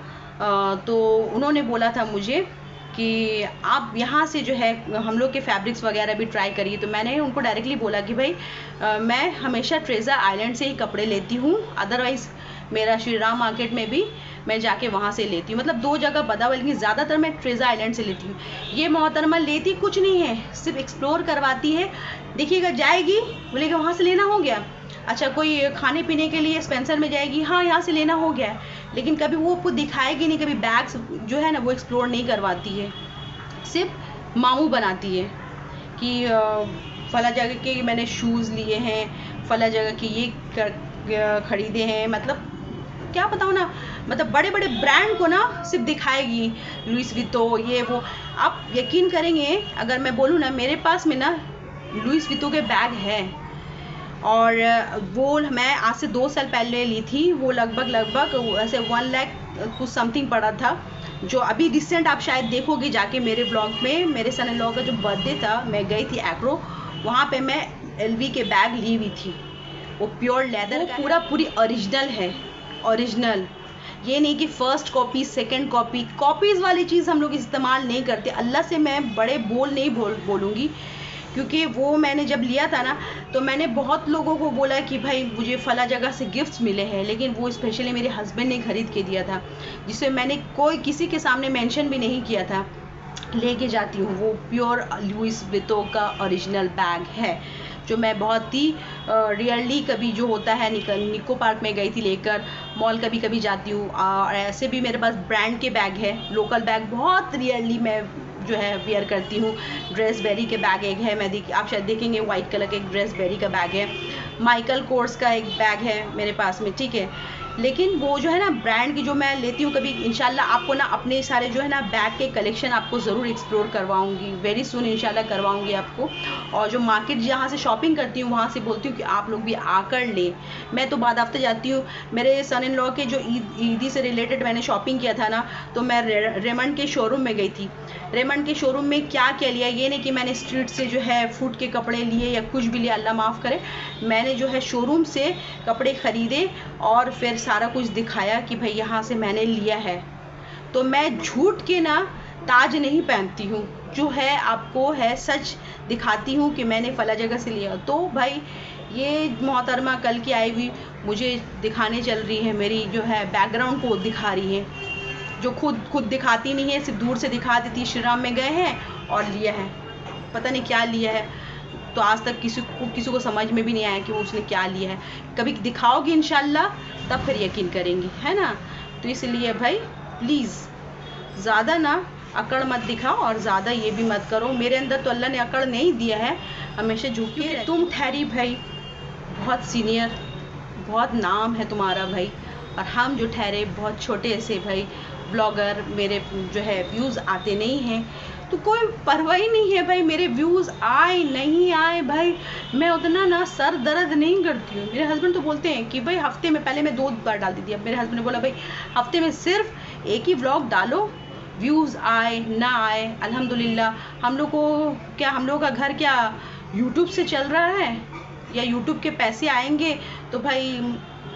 तो उन्होंने बोला था मुझे कि आप यहाँ से जो है हम लोग के फैब्रिक्स वगैरह भी ट्राई करिए। तो मैंने उनको डायरेक्टली बोला कि भाई मैं हमेशा ट्रेज़र आइलैंड से ही कपड़े लेती हूँ, अदरवाइज़ मेरा श्री राम मार्केट में भी मैं जाके वहाँ से लेती हूँ। मतलब 2 जगह बता हुआ, लेकिन ज़्यादातर मैं ट्रेज़ा आइलैंड से लेती हूँ। ये मोहतरमा लेती कुछ नहीं है, सिर्फ एक्सप्लोर करवाती है। देखिएगा, जाएगी बोलेगा वहाँ से लेना हो गया, अच्छा कोई खाने पीने के लिए स्पेंसर में जाएगी, हाँ यहाँ से लेना हो गया, लेकिन कभी वो आपको दिखाएगी नहीं, कभी बैग्स जो है ना वो एक्सप्लोर नहीं करवाती है, सिर्फ मामू बनाती है कि फला जगह के मैंने शूज़ लिए हैं, फला जगह के ये खरीदे हैं। मतलब क्या बताऊँ ना, मतलब बड़े बड़े ब्रांड को ना सिर्फ दिखाएगी, लुइस वितो ये वो। आप यकीन करेंगे अगर मैं बोलूँ ना, मेरे पास में ना लुइस वितो के बैग है, और वो मैं आज से 2 साल पहले ली थी। वो लगभग ऐसे 1 लाख कुछ समथिंग पड़ा था। जो अभी रिसेंट आप शायद देखोगे जाके मेरे ब्लॉग में, मेरे सन इन लॉ का जो बर्थडे था, मैं गई थी एग्रो, वहाँ पे मैं LV के बैग ली हुई थी। वो प्योर लेदर का, पूरी ओरिजिनल है, ओरिजिनल। ये नहीं कि first copy second copy, copies वाली चीज़ हम लोग इस्तेमाल नहीं करते। अल्लाह से मैं बड़े बोल नहीं बोलूँगी, क्योंकि वो मैंने जब लिया था ना, तो मैंने बहुत लोगों को बोला कि भाई मुझे फला जगह से गिफ्ट्स मिले हैं, लेकिन वो स्पेशली मेरे हस्बैंड ने खरीद के दिया था, जिसे मैंने किसी के सामने मेंशन भी नहीं किया था। लेके जाती हूँ, वो प्योर लुइस वितो का ओरिजिनल बैग है, जो मैं बहुत ही रियरली कभी जो होता है निको पार्क में गई थी लेकर, मॉल कभी जाती हूँ, और ऐसे भी मेरे पास ब्रांड के बैग है, लोकल बैग बहुत रियरली मैं जो है वेयर करती हूँ। ड्रेसबेरी के बैग एक है, आप शायद देखेंगे वाइट कलर का एक ड्रेसबेरी का बैग है, माइकल कोर्स का एक बैग है मेरे पास में, ठीक है। लेकिन वो जो है ना ब्रांड की जो मैं लेती हूँ, कभी इंशाल्लाह आपको ना अपने सारे जो है ना बैग के कलेक्शन आपको ज़रूर एक्सप्लोर करवाऊँगी, वेरी सून इंशाल्लाह करवाऊँगी आपको। और जो मार्केट जहाँ से शॉपिंग करती हूँ वहाँ से बोलती हूँ कि आप लोग भी आकर लें। मैं तो बाद हफ्ते जाती हूँ। मेरे सन इन लॉ के जो ईदी से रिलेटेड मैंने शॉपिंग किया था ना, तो मैं रेमंड के शोरूम में गई थी। रेमंड के शोरूम में क्या क्या लिया, ये नहीं कि मैंने स्ट्रीट से जो है फूड के कपड़े लिए या कुछ भी लिया, अल्लाह माफ़ करे। मैंने जो है शोरूम से कपड़े ख़रीदे और फिर सारा कुछ दिखाया कि भाई यहाँ से मैंने लिया है। तो मैं झूठ के ना ताज नहीं पहनती हूँ, जो है आपको है सच दिखाती हूँ कि मैंने फला जगह से लिया। तो भाई ये मोहतरमा कल की आई हुई मुझे दिखाने चल रही है, मेरी जो है बैकग्राउंड को दिखा रही है, जो खुद दिखाती नहीं है, सिर्फ दूर से दिखा देती। श्री राम में गए हैं और लिया है, पता नहीं क्या लिया है, तो आज तक किसी को समझ में भी नहीं आया कि वो उसने क्या लिया है। कभी दिखाओगी इंशाल्लाह तब फिर यकीन करेंगी, है ना। तो इसलिए भाई प्लीज़ ज़्यादा ना अकड़ मत दिखाओ और ज़्यादा ये भी मत करो। मेरे अंदर तो अल्लाह ने अकड़ नहीं दिया है, हमेशा झुकी है। तुम ठहरी भाई बहुत सीनियर, बहुत नाम है तुम्हारा भाई, और हम जो ठहरे बहुत छोटे से भाई ब्लॉगर, मेरे जो है व्यूज़ आते नहीं हैं, तो कोई परवाह ही नहीं है भाई, मेरे व्यूज़ आए नहीं आए भाई, मैं उतना ना सर दर्द नहीं करती हूँ। मेरे हस्बैंड तो बोलते हैं कि भाई हफ्ते में, पहले मैं 2 बार डालती थी, अब मेरे हस्बैंड ने बोला भाई हफ्ते में सिर्फ एक ही व्लॉग डालो, व्यूज़ आए ना आए अल्हम्दुलिल्लाह। हम लोग को क्या, हम लोग का घर क्या यूट्यूब से चल रहा है या यूट्यूब के पैसे आएंगे, तो भाई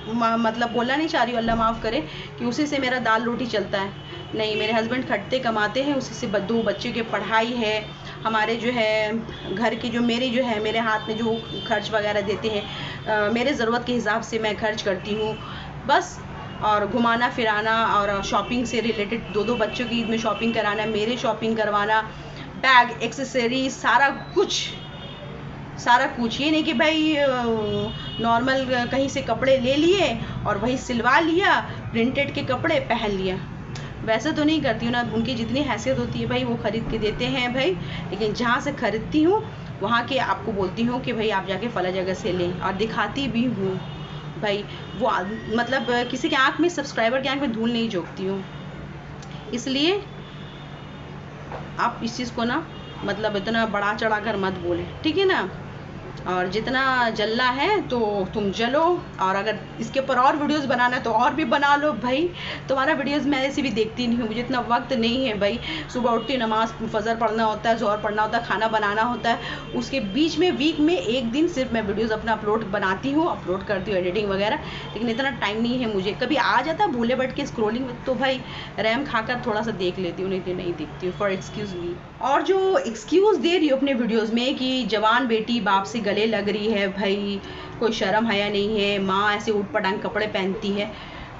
मतलब बोलना नहीं चाह रही हूँ, अल्लाह माफ़ करे, कि उसी से मेरा दाल रोटी चलता है। नहीं, मेरे हस्बैंड खटते कमाते हैं, उसी से 2 बच्चों की पढ़ाई है, हमारे जो है घर की जो मेरे हाथ में जो खर्च वगैरह देते हैं, मेरे ज़रूरत के हिसाब से मैं खर्च करती हूँ बस। और घुमाना फिराना और शॉपिंग से रिलेटेड 2 बच्चों की ईद में शॉपिंग कराना, मेरे शॉपिंग करवाना, बैग एक्सेसरीज सारा कुछ। ये नहीं कि भाई नॉर्मल कहीं से कपड़े ले लिए और वही सिलवा लिया, प्रिंटेड के कपड़े पहन लिया, वैसे तो नहीं करती हूँ ना। उनकी जितनी हैसियत होती है भाई वो ख़रीद के देते हैं भाई, लेकिन जहाँ से ख़रीदती हूँ वहाँ के आपको बोलती हूँ कि भाई आप जाके फला जगह से लें, और दिखाती भी हूँ भाई। वो मतलब किसी के आँख में, सब्सक्राइबर के आँख में धूल नहीं झोंकती हूँ। इसलिए आप इस चीज़ को ना मतलब इतना बढ़ा चढ़ा कर मत बोलें, ठीक है ना। और जितना जलना है तो तुम जलो, और अगर इसके ऊपर और वीडियोस बनाना है तो और भी बना लो भाई। तुम्हारा वीडियोस मैं ऐसे भी देखती नहीं हूँ, मुझे इतना वक्त नहीं है भाई। सुबह उठती नमाज फजर पढ़ना होता है, ज़ोहर पढ़ना होता है, खाना बनाना होता है, उसके बीच में वीक में 1 दिन सिर्फ मैं वीडियोज़ अपना बनाती हूँ, अपलोड करती हूँ, एडिटिंग वगैरह। लेकिन इतना टाइम नहीं है मुझे, कभी आ जाता है भूले बैठ के स्क्रोलिंग में, तो भाई रैम खाकर थोड़ा सा देख लेती हूँ, नहीं देखती हूँ, फॉर एक्सक्यूज़ मी। और जो एक्सक्यूज़ दे रही हूँ अपने वीडियोज़ में कि जवान बेटी बाप से गले लग रही है, भाई कोई शर्म हया नहीं है, माँ ऐसे उठ पटांग कपड़े पहनती है,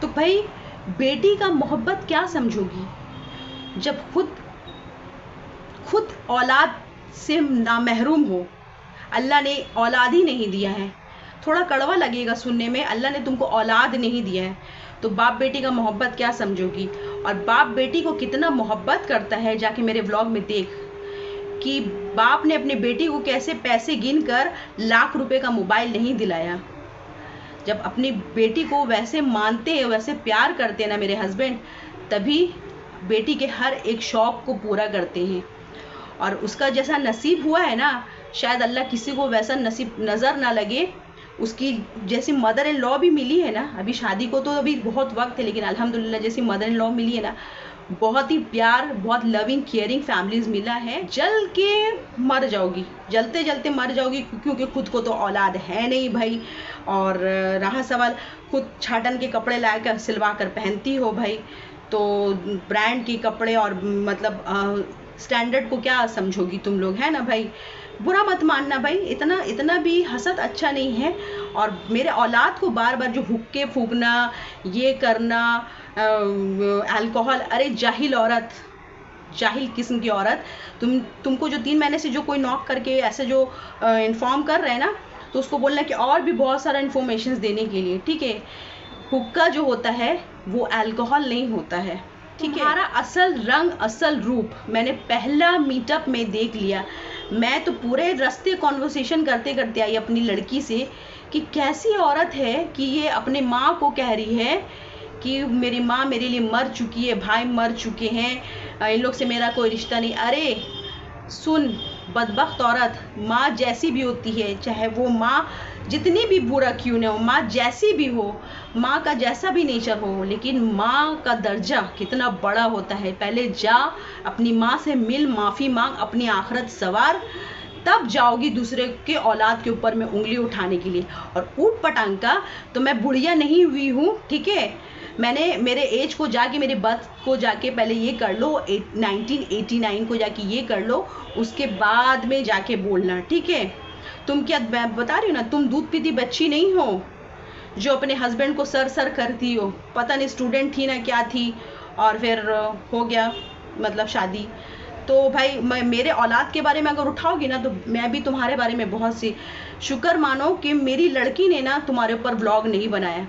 तो भाई बेटी का मोहब्बत क्या समझोगी जब खुद औलाद से ना महरूम हो। अल्लाह ने औलाद ही नहीं दिया है। थोड़ा कड़वा लगेगा सुनने में, अल्लाह ने तुमको औलाद नहीं दिया है, तो बाप बेटी का मोहब्बत क्या समझोगी। और बाप बेटी को कितना मोहब्बत करता है जाके मेरे व्लॉग में देख, कि बाप ने अपनी बेटी को कैसे पैसे गिन कर लाख रुपए का मोबाइल नहीं दिलाया। जब अपनी बेटी को वैसे मानते हैं, वैसे प्यार करते हैं ना मेरे हस्बैंड, तभी बेटी के हर एक शौक को पूरा करते हैं। और उसका जैसा नसीब हुआ है ना, शायद अल्लाह किसी को वैसा नसीब नज़र ना लगे। उसकी जैसी मदर इन लॉ भी मिली है ना, अभी शादी को तो अभी बहुत वक्त है, लेकिन अल्हम्दुलिल्लाह जैसी मदर इन लॉ मिली है ना, बहुत ही प्यार, बहुत लविंग केयरिंग फैमिलीज मिला है। जल के मर जाओगी, जलते जलते मर जाओगी, क्योंकि खुद को तो औलाद है नहीं भाई। और रहा सवाल, खुद छाटन के कपड़े ला कर सिलवा कर पहनती हो भाई, तो ब्रांड के कपड़े और मतलब स्टैंडर्ड को क्या समझोगी तुम लोग, है ना भाई। बुरा मत मानना भाई, इतना भी हसद अच्छा नहीं है। और मेरे औलाद को बार बार जो हुक्के फूकना, ये करना, अल्कोहल, अरे जाहिल औरत, जाहिल किस्म की औरत, तुमको जो 3 महीने से जो कोई नॉक करके ऐसे जो इन्फॉर्म कर रहे हैं ना, तो उसको बोलना कि और भी बहुत सारा इन्फॉर्मेशन देने के लिए, ठीक है। हुक्का जो होता है वो अल्कोहल नहीं होता है, ठीक है। हमारा असल रंग, असल रूप मैंने पहला मीटअप में देख लिया। मैं तो पूरे रास्ते कॉन्वर्सेशन करते करते आई अपनी लड़की से कि कैसी औरत है कि ये अपने माँ को कह रही है कि मेरी माँ मेरे लिए मर चुकी है, भाई मर चुके हैं, इन लोग से मेरा कोई रिश्ता नहीं। अरे सुन बदबख्त औरत, माँ जैसी भी होती है, चाहे वो माँ जितनी भी बुरा क्यों ना हो, माँ जैसी भी हो, माँ का जैसा भी नेचर हो, लेकिन माँ का दर्जा कितना बड़ा होता है। पहले जा अपनी माँ से मिल, माफ़ी मांग, अपनी आखिरत सवार, तब जाओगी दूसरे के औलाद के ऊपर में उंगली उठाने के लिए। और ऊट पटांग का तो मैं बुढ़िया नहीं हुई हूँ, ठीक है। मैंने मेरे एज को जाके, मेरे बर्थ को जाके पहले ये कर लो, 1989 को जाके ये कर लो, उसके बाद में जाके बोलना, ठीक है। तुम क्या, मैं बता रही हूँ ना, तुम दूध पीती बच्ची नहीं हो जो अपने हस्बैंड को सर करती हो। पता नहीं स्टूडेंट थी ना क्या थी, और फिर हो गया मतलब शादी। तो भाई मेरे औलाद के बारे में अगर उठाओगी ना, तो मैं भी तुम्हारे बारे में बहुत सी शुक्र मानो कि मेरी लड़की ने ना तुम्हारे ऊपर व्लॉग नहीं बनाया।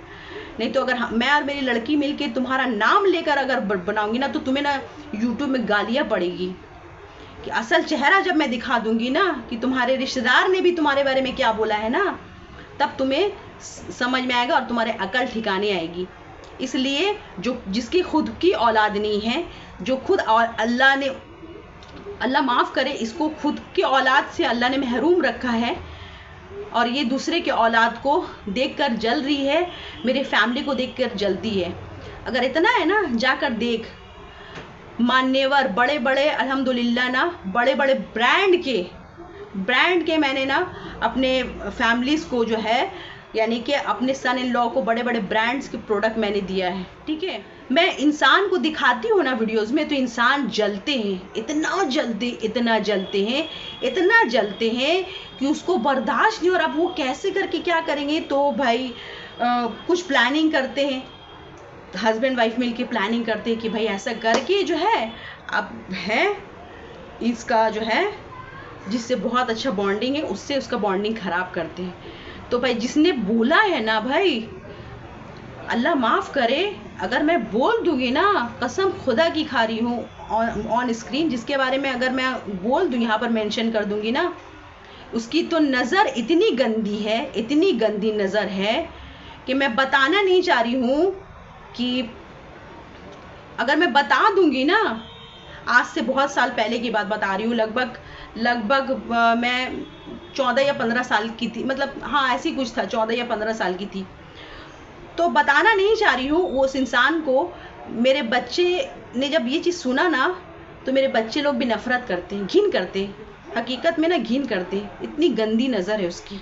नहीं तो अगर मैं और मेरी लड़की मिलके तुम्हारा नाम लेकर अगर बनाऊंगी ना, तो तुम्हें ना यूट्यूब में गालियाँ पड़ेगी। कि असल चेहरा जब मैं दिखा दूंगी ना कि तुम्हारे रिश्तेदार ने भी तुम्हारे बारे में क्या बोला है ना, तब तुम्हें समझ में आएगा और तुम्हारे अकल ठिकाने आएगी। इसलिए जिसकी खुद की औलाद नहीं है, जो खुद अल्लाह माफ़ करे, इसको खुद की औलाद से अल्लाह ने महरूम रखा है, और ये दूसरे के औलाद को देखकर जल रही है, मेरे फैमिली को देखकर जलती है। अगर इतना है ना, जाकर देख, मान्यवर बड़े बड़े अल्हम्दुलिल्लाह ना, बड़े बड़े ब्रांड के मैंने ना अपने फैमिलीज़ को जो है, यानी कि अपने सन इन लॉ को बड़े बड़े ब्रांड्स के प्रोडक्ट मैंने दिया है, ठीक है। मैं इंसान को दिखाती हूँ ना वीडियोस में, तो इंसान जलते हैं, इतना जलते हैं कि उसको बर्दाश्त नहीं। और अब वो कैसे करके क्या करेंगे, तो भाई कुछ प्लानिंग करते हैं, हस्बैंड वाइफ मिलके प्लानिंग करते हैं कि भाई ऐसा करके जो है, अब है इसका जो है जिससे बहुत अच्छा बॉन्डिंग है, उससे उसका बॉन्डिंग ख़राब करते हैं। तो भाई जिसने बोला है ना भाई, अल्लाह माफ़ करे, अगर मैं बोल दूंगी ना, कसम खुदा की खा रही हूँ ऑन स्क्रीन, जिसके बारे में अगर मैं बोल दूँ, यहाँ पर मेंशन कर दूंगी ना, उसकी तो नज़र इतनी गंदी है, इतनी गंदी नज़र है कि मैं बताना नहीं चाह रही हूँ। कि अगर मैं बता दूंगी ना, आज से बहुत साल पहले की बात बता रही हूँ, लगभग मैं 14 या 15 साल की थी, मतलब हाँ ऐसी कुछ था, 14 या 15 साल की थी। तो बताना नहीं चाह रही हूँ वो उस इंसान को। मेरे बच्चे ने जब ये चीज़ सुना ना, तो मेरे बच्चे लोग भी नफरत करते हैं, घिन करते हैं, हकीकत में ना घिन करते हैं, इतनी गंदी नज़र है उसकी।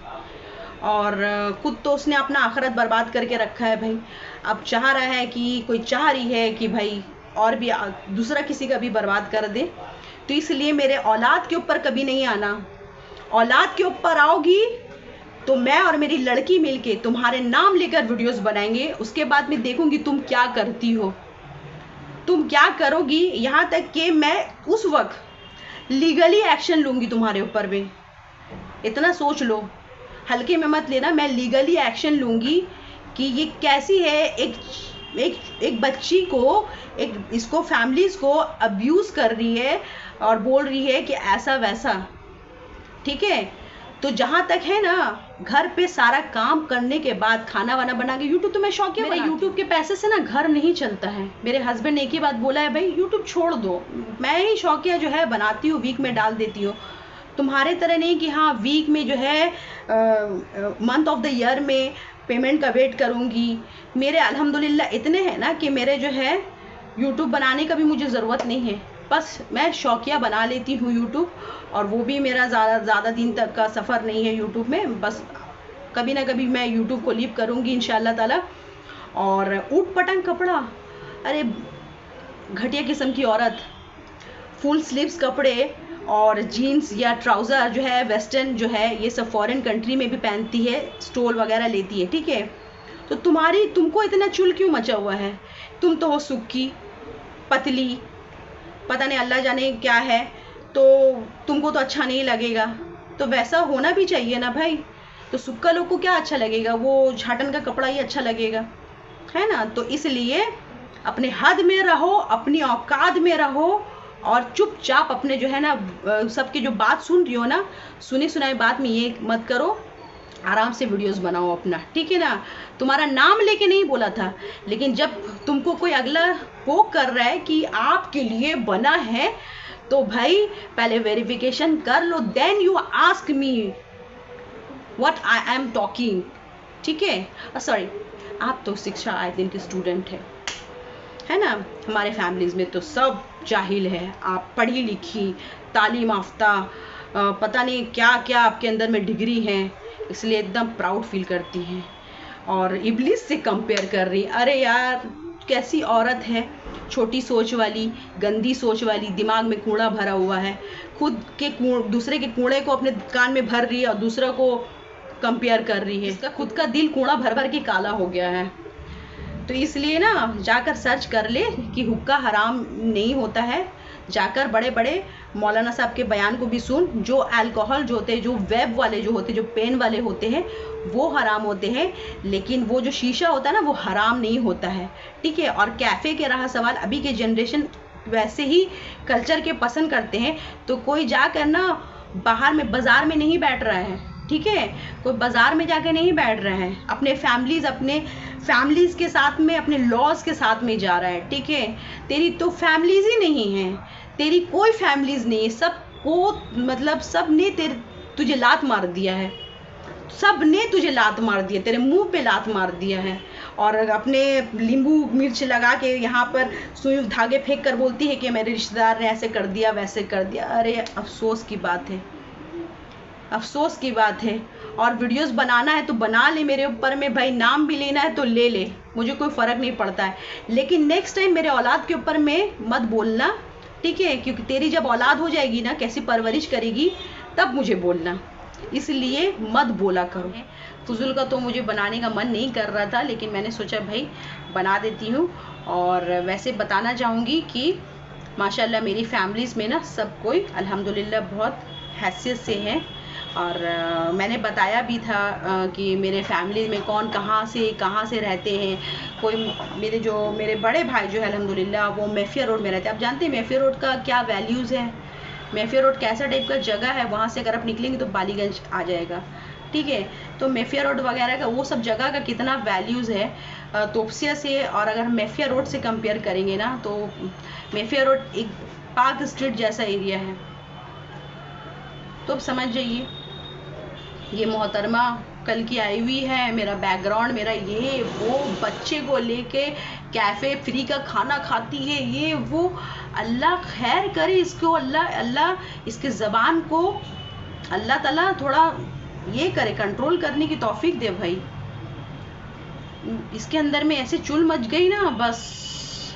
और खुद तो उसने अपना आखिरत बर्बाद करके रखा है भाई। अब चाह रहा है कि कोई चाह रही है कि भाई और भी दूसरा किसी का भी बर्बाद कर दे। तो इसलिए मेरे औलाद के ऊपर कभी नहीं आना। औलाद के ऊपर आओगी तो मैं और मेरी लड़की मिलके तुम्हारे नाम लेकर वीडियोस बनाएंगे। उसके बाद मैं देखूंगी तुम क्या करती हो, तुम क्या करोगी। यहाँ तक कि मैं उस वक्त लीगली एक्शन लूंगी तुम्हारे ऊपर में। इतना सोच लो, हल्के में मत लेना। मैं लीगली एक्शन लूंगी कि ये कैसी है, एक बच्ची को, इसको फैमिलीज को अब्यूज कर रही है और बोल रही है कि ऐसा वैसा। ठीक है, तो जहां तक है ना, घर पे सारा काम करने के बाद खाना वाना बना के, यूट्यूब तो मैं शौक है, मेरे यूट्यूब के पैसे से ना घर नहीं चलता है। मेरे हस्बैंड ने एक ही बात बोला है, भाई यूट्यूब छोड़ दो। मैं ही शौकिया जो है बनाती हूँ, वीक में डाल देती हूँ। तुम्हारे तरह नहीं कि हाँ वीक में जो है मंथ ऑफ द ईयर में पेमेंट का वेट करूँगी। मेरे अल्हम्दुलिल्लाह इतने हैं ना कि मेरे जो है यूट्यूब बनाने का भी मुझे ज़रूरत नहीं है। बस मैं शौकिया बना लेती हूँ यूट्यूब, और वो भी मेरा ज़्यादा दिन तक का सफ़र नहीं है यूट्यूब में। बस कभी ना कभी मैं यूट्यूब को लीव करूँगी इंशाअल्लाह ताला। और ऊट पटांग कपड़ा, अरे घटिया किस्म की औरत फुल स्लीव्स कपड़े और जीन्स या ट्राउज़र जो है वेस्टर्न जो है, ये सब फॉरेन कंट्री में भी पहनती है, स्टोल वगैरह लेती है। ठीक है, तो तुमको इतना चुल क्यों मचा हुआ है? तुम तो हो सुक्की पतली, पता नहीं अल्लाह जाने क्या है, तो तुमको तो अच्छा नहीं लगेगा। तो वैसा होना भी चाहिए ना भाई। तो सुक्का लोग को क्या अच्छा लगेगा? वो झाटन का कपड़ा ही अच्छा लगेगा, है ना। तो इसलिए अपने हद में रहो, अपनी औकात में रहो, और चुपचाप अपने जो है ना सबकी जो बात सुन रही हो ना, सुनी सुनाई बात में ये मत करो। आराम से वीडियोस बनाओ अपना, ठीक है ना। तुम्हारा नाम लेके नहीं बोला था, लेकिन जब तुमको कोई अगला वो कर रहा है कि आपके लिए बना है, तो भाई पहले वेरिफिकेशन कर लो, then you ask me what I am talking. ठीक है, सॉरी, आप तो शिक्षा आए दिन के स्टूडेंट है ना। हमारे फैमिलीज में तो सब जाहिल है, आप पढ़ी लिखी तालीम याफ्ता, पता नहीं क्या क्या आपके अंदर में डिग्री है, इसलिए एकदम प्राउड फील करती हैं और इब्लिस से कंपेयर कर रही। अरे यार कैसी औरत है, छोटी सोच वाली, गंदी सोच वाली, दिमाग में कूड़ा भरा हुआ है, खुद के दूसरे के कूड़े को अपने कान में भर रही है और दूसरा को कंपेयर कर रही है। इसका खुद का दिल कूड़ा भर भर के काला हो गया है। तो इसलिए ना जाकर सर्च कर ले कि हुक्का हराम नहीं होता है। जाकर बड़े बड़े मौलाना साहब के बयान को भी सुन। जो अल्कोहल जो होते हैं, जो वेब वाले जो होते हैं, जो पेन वाले होते हैं, वो हराम होते हैं, लेकिन वो जो शीशा होता है ना, वो हराम नहीं होता है। ठीक है। और कैफ़े के रहा सवाल, अभी के जनरेशन वैसे ही कल्चर के पसंद करते हैं, तो कोई जाकर ना बाहर में बाज़ार में नहीं बैठ रहा है। ठीक है, कोई बाज़ार में जाके नहीं बैठ रहा है, अपने फैमिलीज़ के साथ में, अपने लॉज के साथ में जा रहा है। ठीक है, तेरी तो फैमिलीज़ ही नहीं है, तेरी कोई फैमिलीज़ नहीं है, सबको मतलब सब ने तुझे लात मार दिया है, सब ने तुझे लात मार दिया, तेरे मुंह पे लात मार दिया है। और अपने नींबू मिर्च लगा के यहाँ पर सुई धागे फेंक कर बोलती है कि मेरे रिश्तेदार ने ऐसे कर दिया, वैसे कर दिया। अरे अफसोस की बात है, अफसोस की बात है। और वीडियोस बनाना है तो बना ले मेरे ऊपर में भाई, नाम भी लेना है तो ले ले, मुझे कोई फ़र्क नहीं पड़ता है। लेकिन नेक्स्ट टाइम मेरे औलाद के ऊपर में मत बोलना, ठीक है, क्योंकि तेरी जब औलाद हो जाएगी ना, कैसी परवरिश करेगी, तब मुझे बोलना, इसलिए मत बोला करो। फजूल का तो मुझे बनाने का मन नहीं कर रहा था, लेकिन मैंने सोचा भाई बना देती हूँ। और वैसे बताना चाहूँगी कि माशाल्लाह मेरी फैमिलीज़ में ना सब कोई अल्हम्दुलिल्लाह बहुत हैसियत से हैं। और मैंने बताया भी था कि मेरे फैमिली में कौन कहाँ से रहते हैं। कोई मेरे बड़े भाई जो है अल्हम्दुलिल्लाह वो मैफिया रोड में रहते हैं। आप जानते हैं मैफिया रोड का क्या वैल्यूज़ है, मैफिया रोड कैसा टाइप का जगह है, वहाँ से अगर आप निकलेंगे तो बालीगंज आ जाएगा। ठीक है, तो मैफिया रोड वगैरह का वो सब जगह का कितना वैल्यूज़ है तोपसिया से। और अगर मैफिया रोड से कंपेयर करेंगे ना, तो मैफिया रोड एक पार्क स्ट्रीट जैसा एरिया है। तो अब समझ जाइए, ये मोहतरमा कल की आई हुई है, मेरा बैकग्राउंड, मेरा ये वो, बच्चे को लेके कैफ़े फ्री का खाना खाती है, ये वो। अल्लाह खैर करे इसको, अल्लाह इसके ज़बान को अल्लाह ताला थोड़ा ये करे, कंट्रोल करने की तौफीक दे भाई। इसके अंदर में ऐसे चुल मच गई ना, बस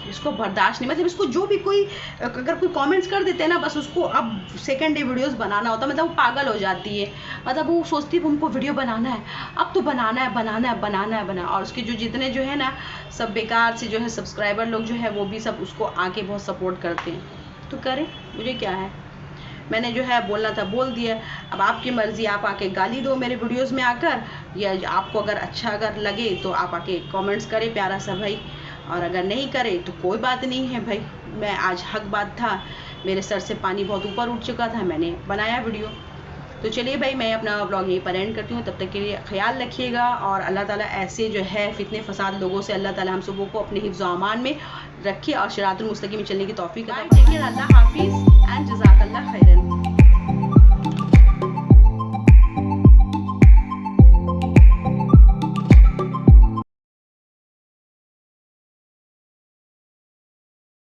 इसको बर्दाश्त नहीं, मतलब इसको जो भी कोई अगर कोई कमेंट्स कर देते हैं ना, बस उसको अब सेकंड डे वीडियोस बनाना होता है, मतलब वो पागल हो जाती है, मतलब वो सोचती है उनको वीडियो बनाना है, अब तो बनाना है बनाना है बनाना है बना। और उसके जो जितने जो है ना सब बेकार से जो है सब्सक्राइबर लोग जो है वो भी सब उसको आके बहुत सपोर्ट करते हैं, तो करें, मुझे क्या है, मैंने जो है बोलना था बोल दिया। अब आपकी मर्ज़ी, आप आके गाली दो मेरे वीडियोस में आकर, या आपको अगर अच्छा अगर लगे तो आप आके कमेंट्स करें प्यारा सा भाई, और अगर नहीं करे तो कोई बात नहीं है भाई। मैं आज हक बात था, मेरे सर से पानी बहुत ऊपर उठ चुका था, मैंने बनाया वीडियो। तो चलिए भाई, मैं अपना व्लॉग यहीं पर एंड करती हूँ, तब तक के लिए ख्याल रखिएगा, और अल्लाह ताला ऐसे जो है फितने फसाद लोगों से अल्लाह ताला हम सबों को अपने हिफ्ज़ व अमान में रखे और सिरातुल मुस्तकीम में चलने की तौफीक अता फरमाए। टेक केयर, अल्लाह हाफिज़ एंड जज़ाकल्लाह खैरन।